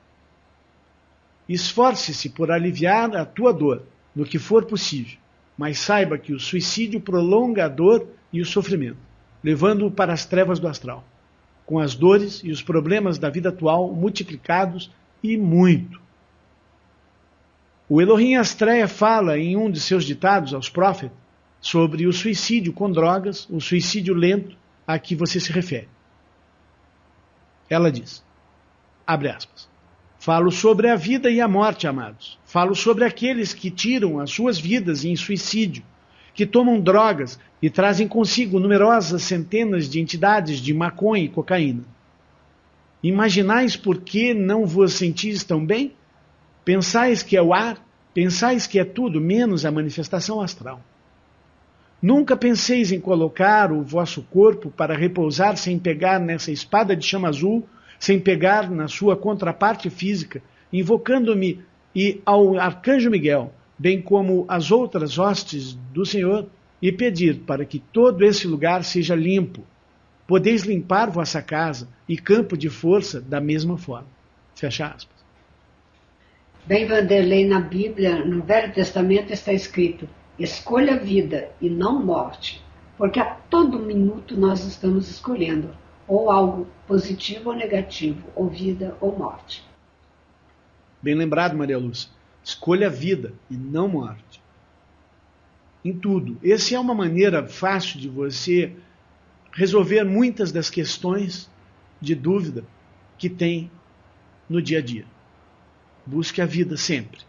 Esforce-se por aliviar a tua dor, no que for possível, mas saiba que o suicídio prolonga a dor e o sofrimento, levando-o para as trevas do astral, com as dores e os problemas da vida atual multiplicados e muito. O Elohim Astreia fala em um de seus ditados aos profetas sobre o suicídio com drogas, o suicídio lento a que você se refere. Ela diz, abre aspas, falo sobre a vida e a morte, amados. Falo sobre aqueles que tiram as suas vidas em suicídio, que tomam drogas e trazem consigo numerosas centenas de entidades de maconha e cocaína. Imaginais por que não vos sentis tão bem? Pensais que é o ar? Pensais que é tudo menos a manifestação astral? Nunca penseis em colocar o vosso corpo para repousar sem pegar nessa espada de chama azul, sem pegar na sua contraparte física, invocando-me e ao arcanjo Miguel, bem como as outras hostes do Senhor, e pedir para que todo esse lugar seja limpo. Podeis limpar vossa casa e campo de força da mesma forma. Fecha aspas. Bem, Vanderlei, na Bíblia, no Velho Testamento está escrito, escolha vida e não morte, porque a todo minuto nós estamos escolhendo ou algo positivo ou negativo, ou vida ou morte. Bem lembrado, Maria Lúcia. Escolha vida e não morte. Em tudo. Essa é uma maneira fácil de você resolver muitas das questões de dúvida que tem no dia a dia. Busque a vida sempre.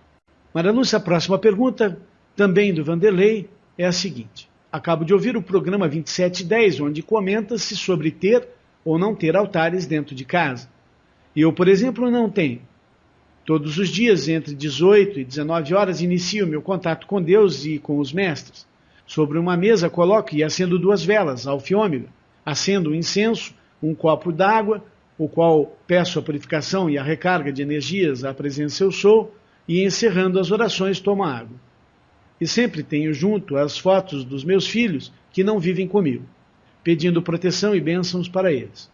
Maria Lúcia, a próxima pergunta, também do Vanderlei, é a seguinte. Acabo de ouvir o programa 2710, onde comenta-se sobre ter ou não ter altares dentro de casa. E eu, por exemplo, não tenho. Todos os dias, entre 18 e 19 horas, inicio meu contato com Deus e com os mestres. Sobre uma mesa coloco e acendo 2 velas, alfa e ômega. Acendo um incenso, um copo d'água, o qual peço a purificação e a recarga de energias à presença eu sou, e encerrando as orações tomo água. E sempre tenho junto as fotos dos meus filhos que não vivem comigo, pedindo proteção e bênçãos para eles.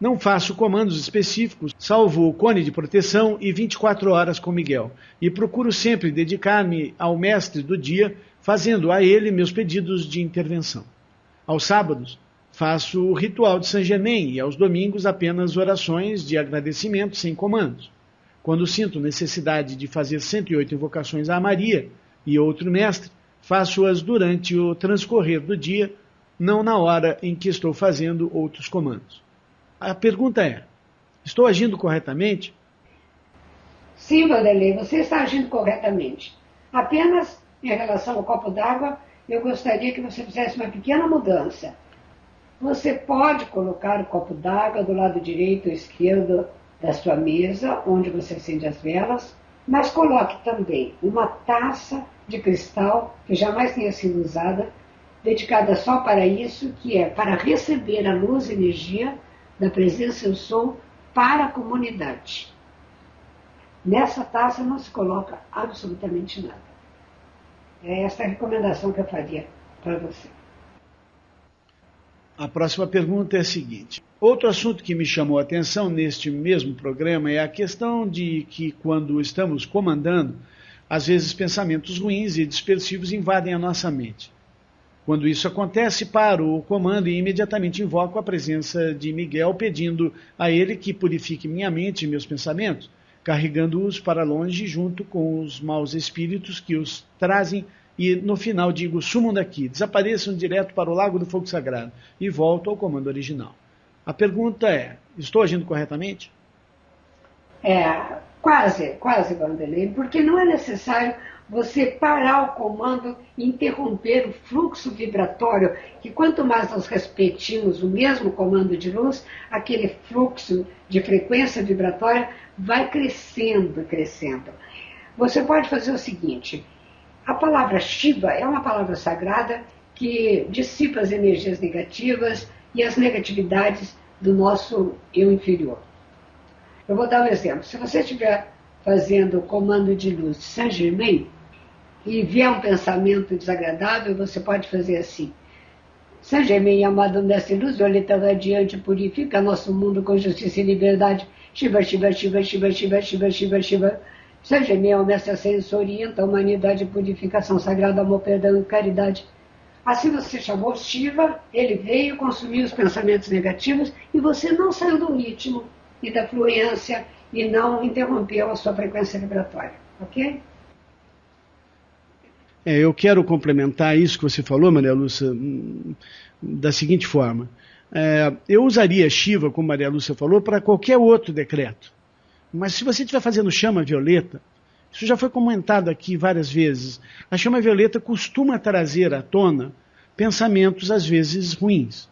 Não faço comandos específicos, salvo o cone de proteção e 24 horas com Miguel, e procuro sempre dedicar-me ao mestre do dia, fazendo a ele meus pedidos de intervenção. Aos sábados, faço o ritual de Saint Germain e aos domingos apenas orações de agradecimento sem comandos. Quando sinto necessidade de fazer 108 invocações a Maria e outro mestre, faço-as durante o transcorrer do dia, não na hora em que estou fazendo outros comandos. A pergunta é, estou agindo corretamente? Sim, Vanderlei, você está agindo corretamente. Apenas em relação ao copo d'água, eu gostaria que você fizesse uma pequena mudança. Você pode colocar o copo d'água do lado direito ou esquerdo da sua mesa, onde você acende as velas, mas coloque também uma taça de cristal, que jamais tenha sido usada, dedicada só para isso, que é para receber a luz e energia da presença eu sou para a comunidade. Nessa taça não se coloca absolutamente nada. É essa a recomendação que eu faria para você. A próxima pergunta é a seguinte. Outro assunto que me chamou a atenção neste mesmo programa é a questão de que quando estamos comandando, às vezes pensamentos ruins e dispersivos invadem a nossa mente. Quando isso acontece, paro o comando e imediatamente invoco a presença de Miguel, pedindo a ele que purifique minha mente e meus pensamentos, carregando-os para longe junto com os maus espíritos que os trazem e no final digo, sumam daqui, desapareçam direto para o Lago do Fogo Sagrado e volto ao comando original. A pergunta é, estou agindo corretamente? Quase, Vanderlei, porque não é necessário você parar o comando e interromper o fluxo vibratório, que quanto mais nós repetimos o mesmo comando de luz, aquele fluxo de frequência vibratória vai crescendo, crescendo. Você pode fazer o seguinte, a palavra Shiva é uma palavra sagrada que dissipa as energias negativas e as negatividades do nosso eu inferior. Eu vou dar um exemplo. Se você estiver fazendo o comando de luz de Saint Germain e vier um pensamento desagradável, você pode fazer assim. Saint Germain, amado mestre luz, violeta radiante, purifica nosso mundo com justiça e liberdade. Shiva, Shiva, Shiva, Shiva, Shiva, Shiva, Shiva, Shiva. San Germain, o mestre ascenso, orienta a humanidade em purificação sagrada, amor, perdão e caridade. Assim você chamou Shiva, ele veio consumir os pensamentos negativos e você não saiu do ritmo e da fluência e não interrompeu a sua frequência vibratória, ok? Eu quero complementar isso que você falou, Maria Lúcia, da seguinte forma. Eu usaria Shiva, como Maria Lúcia falou, para qualquer outro decreto. Mas se você estiver fazendo chama violeta, isso já foi comentado aqui várias vezes, a chama violeta costuma trazer à tona pensamentos às vezes ruins.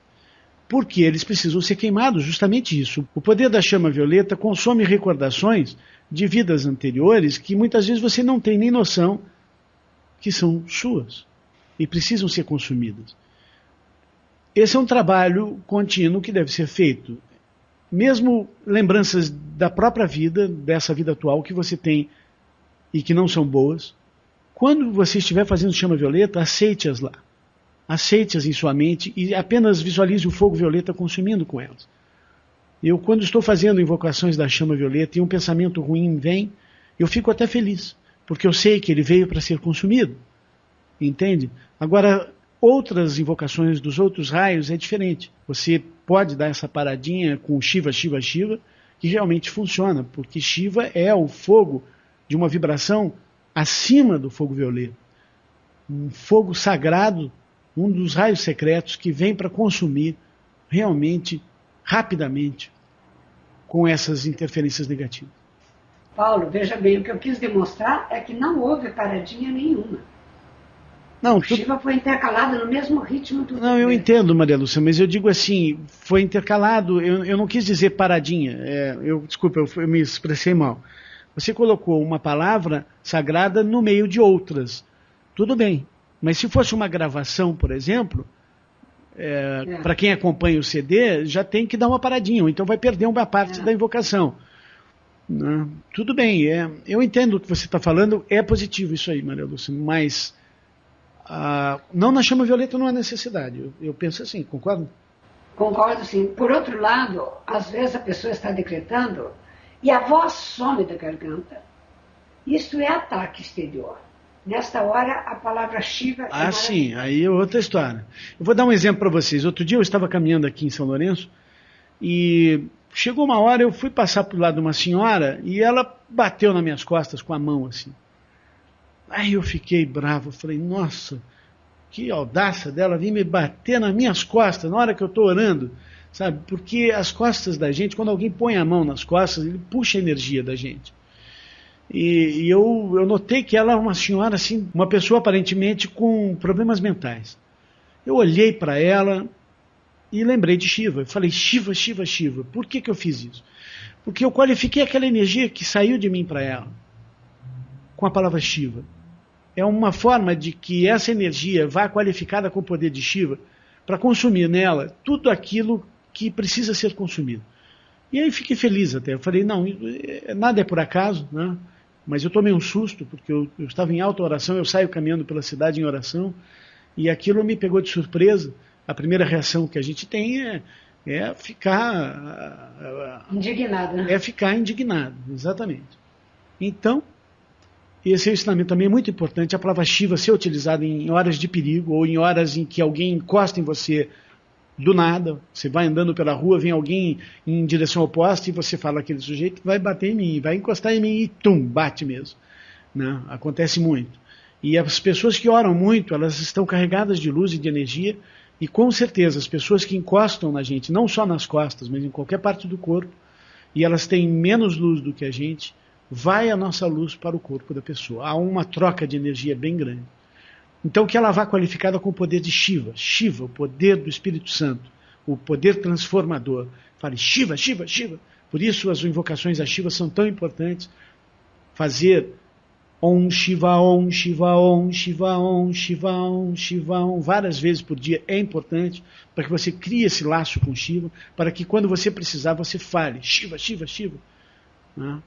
Porque eles precisam ser queimados, justamente isso. O poder da chama violeta consome recordações de vidas anteriores que muitas vezes você não tem nem noção que são suas e precisam ser consumidas. Esse é um trabalho contínuo que deve ser feito. Mesmo lembranças da própria vida, dessa vida atual que você tem e que não são boas, quando você estiver fazendo chama violeta, aceite-as lá. Aceite-as em sua mente e apenas visualize o fogo violeta consumindo com elas. Eu, quando estou fazendo invocações da chama violeta e um pensamento ruim vem, eu fico até feliz, porque eu sei que ele veio para ser consumido. Entende? Agora, outras invocações dos outros raios é diferente. Você pode dar essa paradinha com Shiva, Shiva, Shiva, que realmente funciona, porque Shiva é o fogo de uma vibração acima do fogo violeta. Um fogo sagrado, um dos raios secretos que vem para consumir realmente, rapidamente, com essas interferências negativas. Paulo, veja bem, o que eu quis demonstrar é que não houve paradinha nenhuma. Não, Shiva foi intercalado no mesmo ritmo do... Não, eu entendo, Maria Lúcia, mas eu digo assim, foi intercalado, eu não quis dizer paradinha, desculpa, eu me expressei mal. Você colocou uma palavra sagrada no meio de outras. Tudo bem, mas se fosse uma gravação, por exemplo, para quem acompanha o CD, já tem que dar uma paradinha, ou então vai perder uma parte da invocação. Não, tudo bem, eu entendo o que você está falando, é positivo isso aí, Maria Lúcia, mas não na chama violeta não há necessidade. Eu penso assim, concorda? Concordo, sim. Por outro lado, às vezes a pessoa está decretando e a voz some da garganta. Isso é ataque exterior. Nesta hora, a palavra Shiva... sim, aí é outra história. Eu vou dar um exemplo para vocês. Outro dia eu estava caminhando aqui em São Lourenço e chegou uma hora, eu fui passar por lado de uma senhora e ela bateu nas minhas costas com a mão assim. Aí eu fiquei bravo, falei, nossa, que audácia dela vir me bater nas minhas costas na hora que eu estou orando, sabe? Porque as costas da gente, quando alguém põe a mão nas costas, ele puxa a energia da gente. E eu notei que ela é uma senhora assim, uma pessoa aparentemente com problemas mentais. Eu olhei para ela e lembrei de Shiva. Eu falei, Shiva, Shiva, Shiva. Por que eu fiz isso? Porque eu qualifiquei aquela energia que saiu de mim para ela com a palavra Shiva. É uma forma de que essa energia vá qualificada com o poder de Shiva para consumir nela tudo aquilo que precisa ser consumido. E aí fiquei feliz até. Eu falei, não, nada é por acaso, né? Mas eu tomei um susto, porque eu estava em alta oração, eu saio caminhando pela cidade em oração, e aquilo me pegou de surpresa. A primeira reação que a gente tem é ficar... indignado, né? É ficar indignado, exatamente. Então, esse ensinamento também é muito importante, a palavra Shiva ser utilizada em horas de perigo, ou em horas em que alguém encosta em você do nada, você vai andando pela rua, vem alguém em direção oposta e você fala, aquele sujeito vai bater em mim, vai encostar em mim e tum, bate mesmo. Né? Acontece muito. E as pessoas que oram muito, elas estão carregadas de luz e de energia, e com certeza as pessoas que encostam na gente, não só nas costas, mas em qualquer parte do corpo, e elas têm menos luz do que a gente, vai a nossa luz para o corpo da pessoa. Há uma troca de energia bem grande. Então que ela vá qualificada com o poder de Shiva. Shiva, o poder do Espírito Santo, o poder transformador. Fale Shiva, Shiva, Shiva. Por isso as invocações a Shiva são tão importantes. Fazer Om Shiva, Om Shiva, Om Shiva, Om Shiva, Om Shiva, Om, várias vezes por dia é importante para que você crie esse laço com Shiva, para que quando você precisar você fale Shiva, Shiva, Shiva. Né?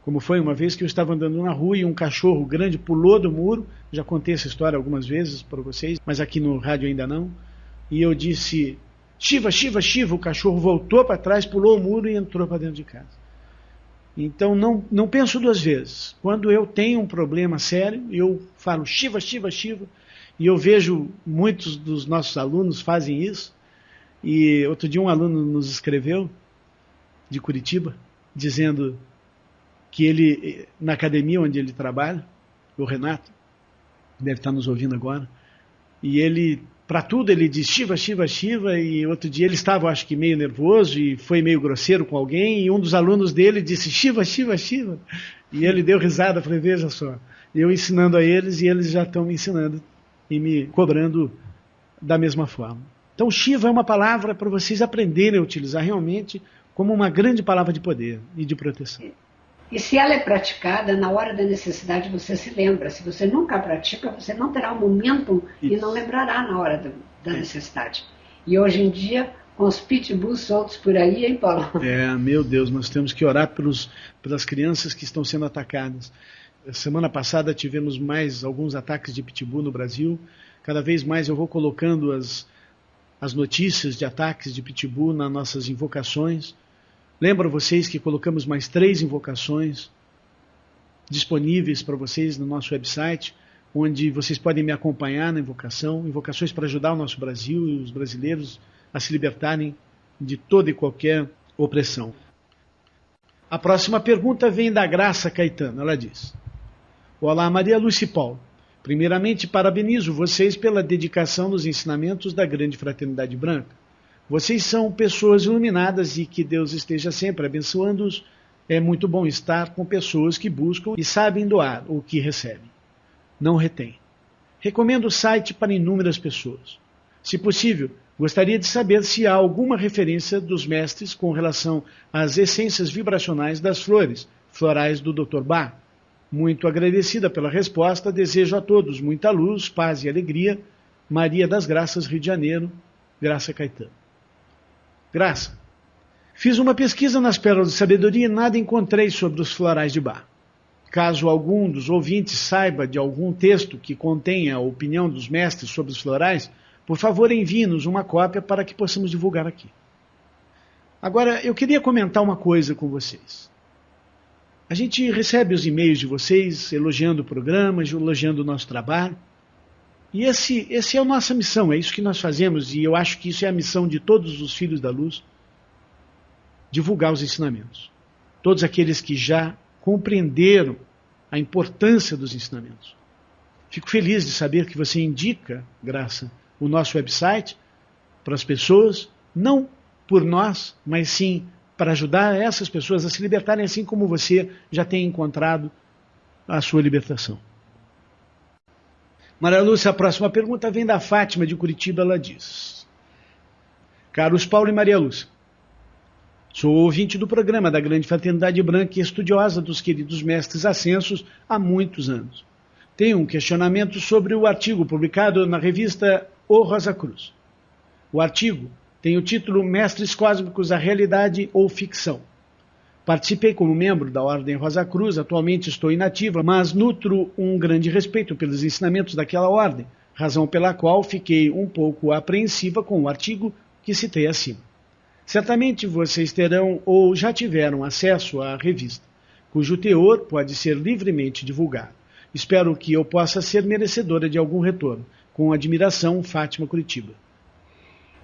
Como foi uma vez que eu estava andando na rua e um cachorro grande pulou do muro, já contei essa história algumas vezes para vocês, mas aqui no rádio ainda não, e eu disse, Shiva, Shiva, Shiva, o cachorro voltou para trás, pulou o muro e entrou para dentro de casa. Então não penso duas vezes. Quando eu tenho um problema sério, eu falo Shiva, Shiva, Shiva, e eu vejo muitos dos nossos alunos fazem isso. E outro dia um aluno nos escreveu, de Curitiba, dizendo que ele, na academia onde ele trabalha, o Renato, deve estar nos ouvindo agora, e ele, para tudo, ele diz Shiva, Shiva, Shiva, e outro dia ele estava, acho que, meio nervoso e foi meio grosseiro com alguém, e um dos alunos dele disse Shiva, Shiva, Shiva, e ele deu risada, falei, veja só, eu ensinando a eles e eles já estão me ensinando e me cobrando da mesma forma. Então Shiva é uma palavra para vocês aprenderem a utilizar realmente como uma grande palavra de poder e de proteção. E se ela é praticada, na hora da necessidade você se lembra. Se você nunca pratica, você não terá o momento e não lembrará na hora da necessidade. E hoje em dia, com os pitbulls soltos por aí, hein, Paulo? Meu Deus, nós temos que orar pelas crianças que estão sendo atacadas. Semana passada tivemos mais alguns ataques de pitbull no Brasil. Cada vez mais eu vou colocando as notícias de ataques de pitbull nas nossas invocações. Lembro vocês que colocamos mais 3 invocações disponíveis para vocês no nosso website, onde vocês podem me acompanhar na invocação, invocações para ajudar o nosso Brasil e os brasileiros a se libertarem de toda e qualquer opressão. A próxima pergunta vem da Graça Caetano, ela diz: Olá Maria Lúcia e Paulo, primeiramente parabenizo vocês pela dedicação nos ensinamentos da Grande Fraternidade Branca. Vocês são pessoas iluminadas e que Deus esteja sempre abençoando-os. É muito bom estar com pessoas que buscam e sabem doar o que recebem. Não retém. Recomendo o site para inúmeras pessoas. Se possível, gostaria de saber se há alguma referência dos mestres com relação às essências vibracionais das flores, florais do Dr. Bach. Muito agradecida pela resposta, desejo a todos muita luz, paz e alegria. Maria das Graças, Rio de Janeiro, Graça Caetano. Graça, fiz uma pesquisa nas Pérolas de Sabedoria e nada encontrei sobre os florais de Bach. Caso algum dos ouvintes saiba de algum texto que contenha a opinião dos mestres sobre os florais, por favor envie-nos uma cópia para que possamos divulgar aqui. Agora, eu queria comentar uma coisa com vocês. A gente recebe os e-mails de vocês elogiando o programa, elogiando o nosso trabalho. E esse é a nossa missão, é isso que nós fazemos, e eu acho que isso é a missão de todos os filhos da luz, divulgar os ensinamentos. Todos aqueles que já compreenderam a importância dos ensinamentos. Fico feliz de saber que você indica, Graça, o nosso website para as pessoas, não por nós, mas sim para ajudar essas pessoas a se libertarem, assim como você já tem encontrado a sua libertação. Maria Lúcia, a próxima pergunta vem da Fátima de Curitiba, ela diz: Caros Paulo e Maria Lúcia, sou ouvinte do programa da Grande Fraternidade Branca e estudiosa dos queridos mestres ascensos há muitos anos. Tenho um questionamento sobre o artigo publicado na revista O Rosa Cruz. O artigo tem o título Mestres Cósmicos, a Realidade ou Ficção. Participei como membro da Ordem Rosa Cruz, atualmente estou inativa, mas nutro um grande respeito pelos ensinamentos daquela ordem, razão pela qual fiquei um pouco apreensiva com o artigo que citei acima. Certamente vocês terão ou já tiveram acesso à revista, cujo teor pode ser livremente divulgado. Espero que eu possa ser merecedora de algum retorno. Com admiração, Fátima, Curitiba.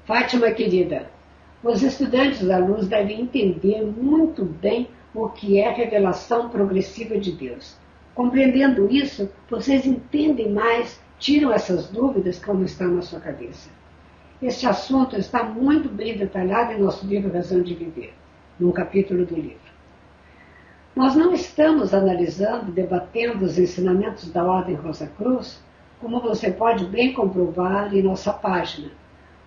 Fátima, querida, os estudantes da luz devem entender muito bem o que é revelação progressiva de Deus. Compreendendo isso, vocês entendem mais, tiram essas dúvidas que não estão na sua cabeça. Este assunto está muito bem detalhado em nosso livro Razão de Viver, num capítulo do livro. Nós não estamos analisando, debatendo os ensinamentos da Ordem Rosa Cruz, como você pode bem comprovar em nossa página,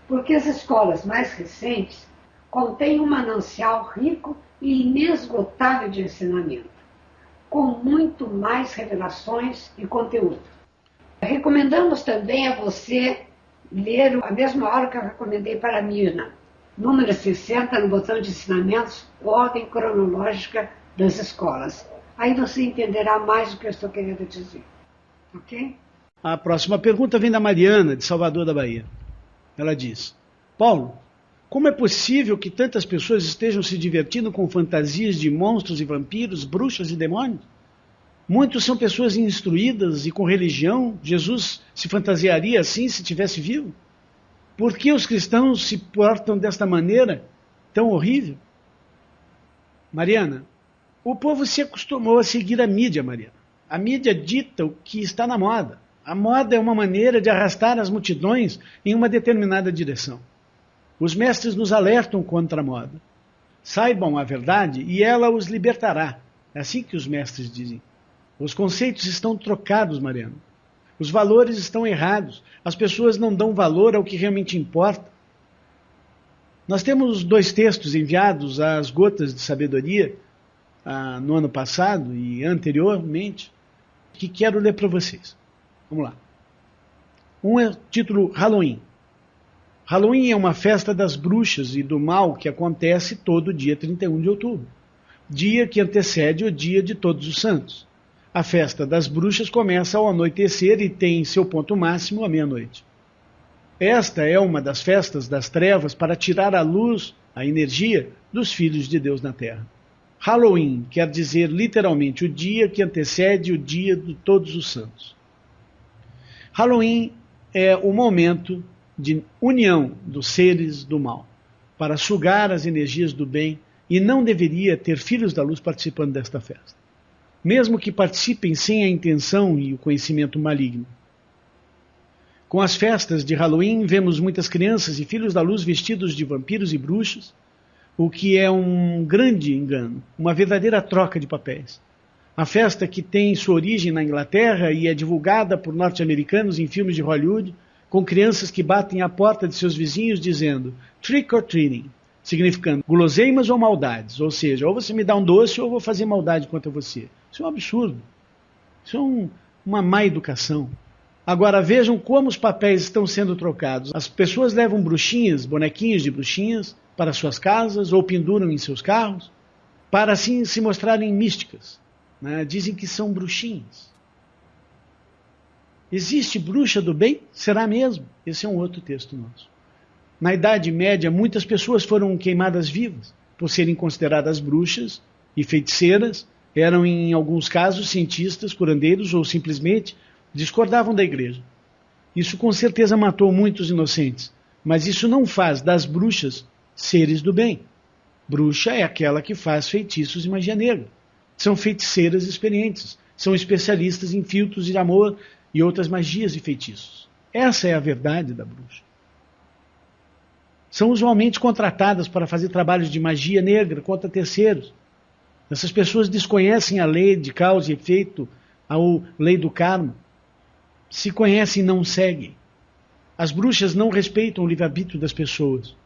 porque as escolas mais recentes contêm um manancial rico e inesgotável de ensinamento, com muito mais revelações e conteúdo. Recomendamos também a você ler a mesma aula que eu recomendei para a Mirna, número 60, no botão de ensinamentos, ordem cronológica das escolas. Aí você entenderá mais o que eu estou querendo dizer. Ok? A próxima pergunta vem da Mariana, de Salvador da Bahia. Ela diz: Paulo, Como é possível que tantas pessoas estejam se divertindo com fantasias de monstros e vampiros, bruxas e demônios? Muitos são pessoas instruídas e com religião. Jesus se fantasiaria assim se estivesse vivo? Por que os cristãos se portam desta maneira tão horrível? Mariana, o povo se acostumou a seguir a mídia, Mariana. A mídia dita o que está na moda. A moda é uma maneira de arrastar as multidões em uma determinada direção. Os mestres nos alertam contra a moda. Saibam a verdade e ela os libertará. É assim que os mestres dizem. Os conceitos estão trocados, Mariana. Os valores estão errados. As pessoas não dão valor ao que realmente importa. Nós temos 2 textos enviados às Gotas de Sabedoria no ano passado e anteriormente, que quero ler para vocês. Vamos lá. Um é título Halloween. Halloween é uma festa das bruxas e do mal que acontece todo dia 31 de outubro, dia que antecede o dia de Todos os Santos. A festa das bruxas começa ao anoitecer e tem seu ponto máximo à meia-noite. Esta é uma das festas das trevas para tirar a luz, a energia dos filhos de Deus na Terra. Halloween quer dizer literalmente o dia que antecede o dia de Todos os Santos. Halloween é o momento de união dos seres do mal, para sugar as energias do bem, e não deveria ter filhos da luz participando desta festa, mesmo que participem sem a intenção e o conhecimento maligno. Com as festas de Halloween, vemos muitas crianças e filhos da luz vestidos de vampiros e bruxas, o que é um grande engano, uma verdadeira troca de papéis. A festa, que tem sua origem na Inglaterra e é divulgada por norte-americanos em filmes de Hollywood, com crianças que batem à porta de seus vizinhos dizendo trick or treating, significando guloseimas ou maldades, ou seja, ou você me dá um doce ou eu vou fazer maldade contra você. Isso é um absurdo. Isso é uma má educação. Agora vejam como os papéis estão sendo trocados. As pessoas levam bruxinhas, bonequinhos de bruxinhas, para suas casas ou penduram em seus carros, para assim se mostrarem místicas. Né? Dizem que são bruxinhas. Existe bruxa do bem? Será mesmo? Esse é um outro texto nosso. Na Idade Média, muitas pessoas foram queimadas vivas por serem consideradas bruxas e feiticeiras, eram em alguns casos cientistas, curandeiros ou simplesmente discordavam da igreja. Isso com certeza matou muitos inocentes, mas isso não faz das bruxas seres do bem. Bruxa é aquela que faz feitiços e magia negra. São feiticeiras experientes, são especialistas em filtros de amor e outras magias e feitiços. Essa é a verdade da bruxa. São usualmente contratadas para fazer trabalhos de magia negra contra terceiros. Essas pessoas desconhecem a lei de causa e efeito, a lei do karma. Se conhecem, não seguem. As bruxas não respeitam o livre-arbítrio das pessoas.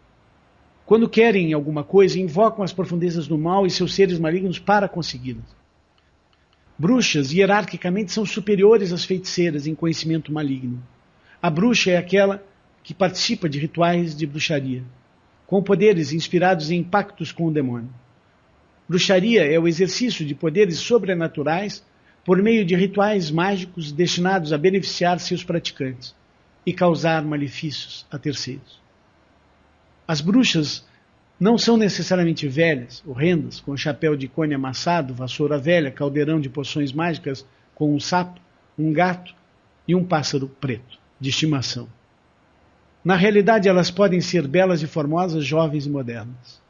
Quando querem alguma coisa, invocam as profundezas do mal e seus seres malignos para consegui-las. Bruxas, hierarquicamente, são superiores às feiticeiras em conhecimento maligno. A bruxa é aquela que participa de rituais de bruxaria, com poderes inspirados em pactos com o demônio. Bruxaria é o exercício de poderes sobrenaturais por meio de rituais mágicos destinados a beneficiar seus praticantes e causar malefícios a terceiros. As bruxas não são necessariamente velhas, horrendas, com chapéu de cone amassado, vassoura velha, caldeirão de poções mágicas com um sapo, um gato e um pássaro preto, de estimação. Na realidade, elas podem ser belas e formosas, jovens e modernas.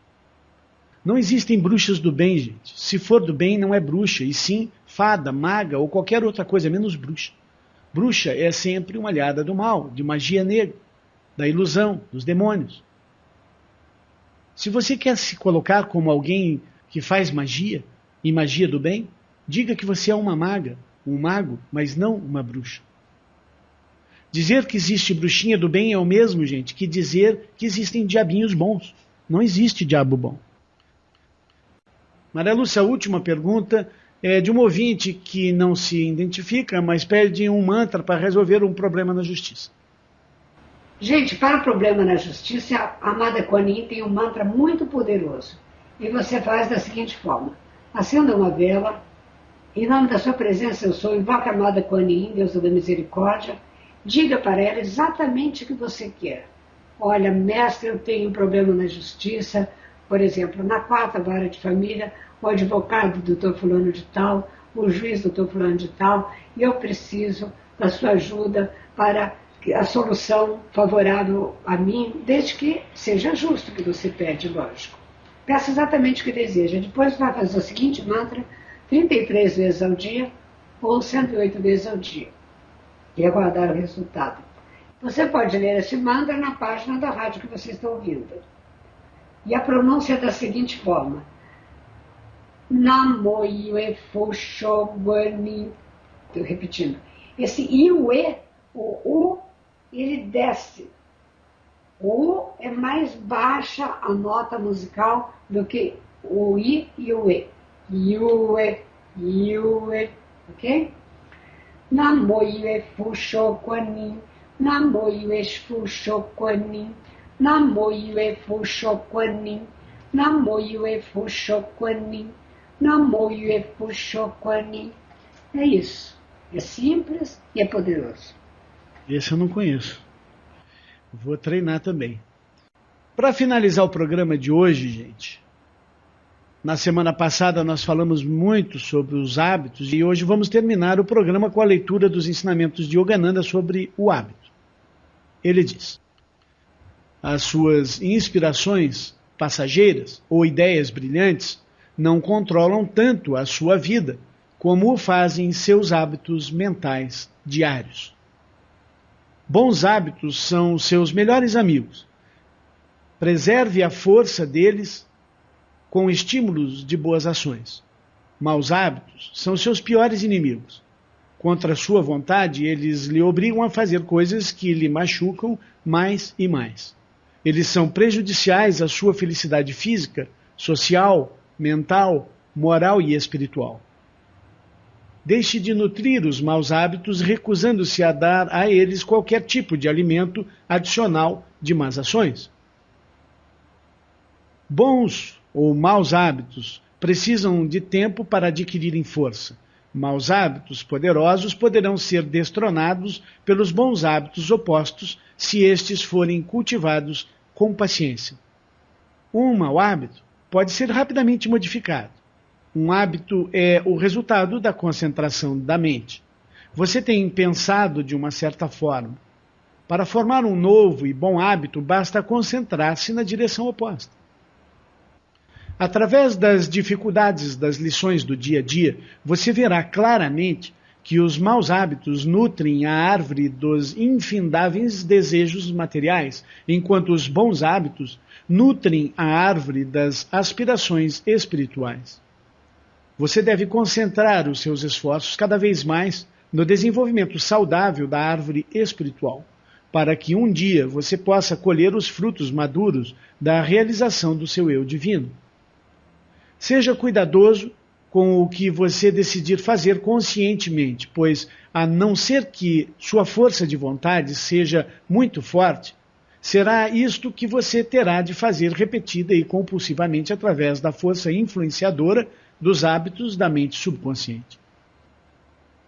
Não existem bruxas do bem, gente. Se for do bem, não é bruxa, e sim fada, maga ou qualquer outra coisa, menos bruxa. Bruxa é sempre uma aliada do mal, de magia negra, da ilusão, dos demônios. Se você quer se colocar como alguém que faz magia, e magia do bem, diga que você é uma maga, um mago, mas não uma bruxa. Dizer que existe bruxinha do bem é o mesmo, gente, que dizer que existem diabinhos bons. Não existe diabo bom. Maria Lúcia, a última pergunta é de um ouvinte que não se identifica, mas pede um mantra para resolver um problema na justiça. Gente, para o problema na justiça, a amada Kuan Yin tem um mantra muito poderoso. E você faz da seguinte forma. Acenda uma vela, em nome da sua presença eu sou, invoca a amada Kuan Yin, deusa da misericórdia, diga para ela exatamente o que você quer. olha, mestre, eu tenho um problema na justiça, por exemplo, na 4ª vara de família, o advogado doutor fulano de tal, o juiz doutor fulano de tal, e eu preciso da sua ajuda para a solução favorável a mim, desde que seja justo o que você pede, lógico. Peça exatamente o que deseja. Depois vai fazer o seguinte mantra 33 vezes ao dia ou 108 vezes ao dia e aguardar o resultado. Você pode ler esse mantra na página da rádio que você está ouvindo. E a pronúncia é da seguinte forma: Namo Yue Fusho Guani. Estou repetindo. Esse Yue, o U, ele desce. O U é mais baixa a nota musical do que o I e o E. Yue, Yue, ok? Namo Yue Fusho Guani. Namo Yue Fusho Guani. Namo Yue Fusho Guani. Namo Yue Fusho Guani. Namo Yue Fusho Guani. É isso. É simples e é poderoso. Esse eu não conheço. Vou treinar também. Para finalizar o programa de hoje, gente, na semana passada nós falamos muito sobre os hábitos e hoje vamos terminar o programa com a leitura dos ensinamentos de Yogananda sobre o hábito. Ele diz: as suas inspirações passageiras ou ideias brilhantes não controlam tanto a sua vida como o fazem seus hábitos mentais diários. Bons hábitos são os seus melhores amigos. Preserve a força deles com estímulos de boas ações. Maus hábitos são seus piores inimigos. Contra a sua vontade, eles lhe obrigam a fazer coisas que lhe machucam mais e mais. Eles são prejudiciais à sua felicidade física, social, mental, moral e espiritual. Deixe de nutrir os maus hábitos, recusando-se a dar a eles qualquer tipo de alimento adicional de más ações. Bons ou maus hábitos precisam de tempo para adquirirem força. Maus hábitos poderosos poderão ser destronados pelos bons hábitos opostos se estes forem cultivados com paciência. Um mau hábito pode ser rapidamente modificado. Um hábito é o resultado da concentração da mente. Você tem pensado de uma certa forma. Para formar um novo e bom hábito, basta concentrar-se na direção oposta. Através das dificuldades das lições do dia a dia, você verá claramente que os maus hábitos nutrem a árvore dos infindáveis desejos materiais, enquanto os bons hábitos nutrem a árvore das aspirações espirituais. Você deve concentrar os seus esforços cada vez mais no desenvolvimento saudável da árvore espiritual, para que um dia você possa colher os frutos maduros da realização do seu eu divino. Seja cuidadoso com o que você decidir fazer conscientemente, pois, a não ser que sua força de vontade seja muito forte, será isto que você terá de fazer repetida e compulsivamente através da força influenciadora dos hábitos da mente subconsciente.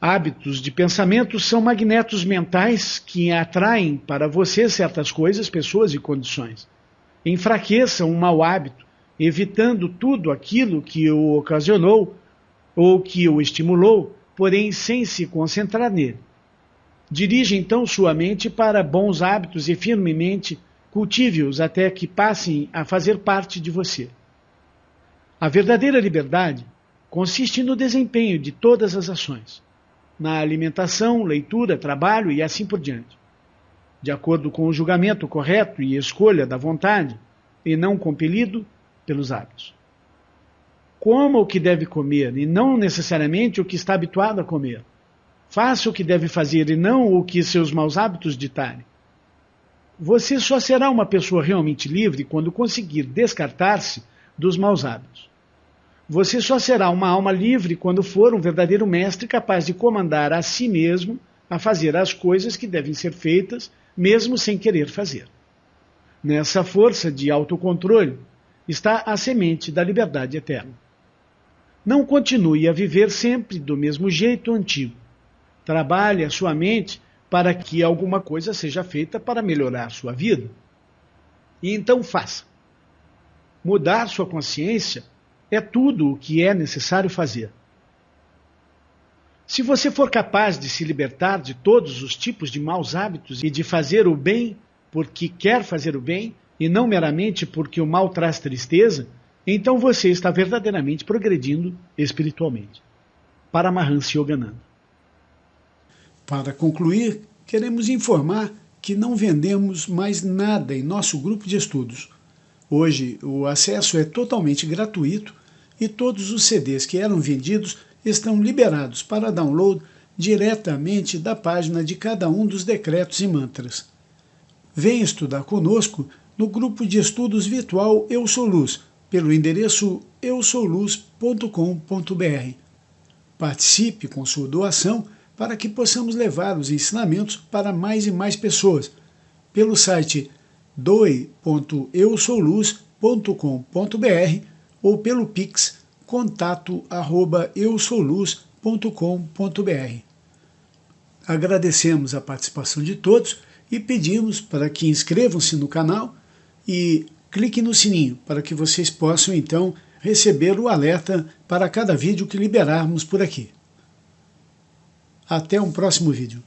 Hábitos de pensamento são magnetos mentais que atraem para você certas coisas, pessoas e condições. Enfraqueça um mau hábito, evitando tudo aquilo que o ocasionou ou que o estimulou, porém sem se concentrar nele. Dirija então sua mente para bons hábitos e firmemente cultive-os até que passem a fazer parte de você. A verdadeira liberdade consiste no desempenho de todas as ações, na alimentação, leitura, trabalho e assim por diante, de acordo com o julgamento correto e escolha da vontade, e não compelido pelos hábitos. Coma o que deve comer e não necessariamente o que está habituado a comer. Faça o que deve fazer e não o que seus maus hábitos ditarem. Você só será uma pessoa realmente livre quando conseguir descartar-se dos maus hábitos. Você só será uma alma livre quando for um verdadeiro mestre capaz de comandar a si mesmo a fazer as coisas que devem ser feitas, mesmo sem querer fazer. Nessa força de autocontrole está a semente da liberdade eterna. Não continue a viver sempre do mesmo jeito antigo. Trabalhe a sua mente para que alguma coisa seja feita para melhorar sua vida. E então faça. Mudar sua consciência é tudo o que é necessário fazer. Se você for capaz de se libertar de todos os tipos de maus hábitos e de fazer o bem porque quer fazer o bem e não meramente porque o mal traz tristeza, então você está verdadeiramente progredindo espiritualmente. Paramahansa Yogananda. Para concluir, queremos informar que não vendemos mais nada em nosso grupo de estudos. Hoje, o acesso é totalmente gratuito e todos os CDs que eram vendidos estão liberados para download diretamente da página de cada um dos decretos e mantras. Venha estudar conosco no grupo de estudos virtual Eu Sou Luz, pelo endereço eusouluz.com.br. Participe com sua doação para que possamos levar os ensinamentos para mais e mais pessoas, pelo site doe.eusouluz.com.br ou pelo Pix contato@eusouluz.com.br. Agradecemos a participação de todos e pedimos para que inscrevam-se no canal e clique no sininho para que vocês possam então receber o alerta para cada vídeo que liberarmos por aqui. Até um próximo vídeo.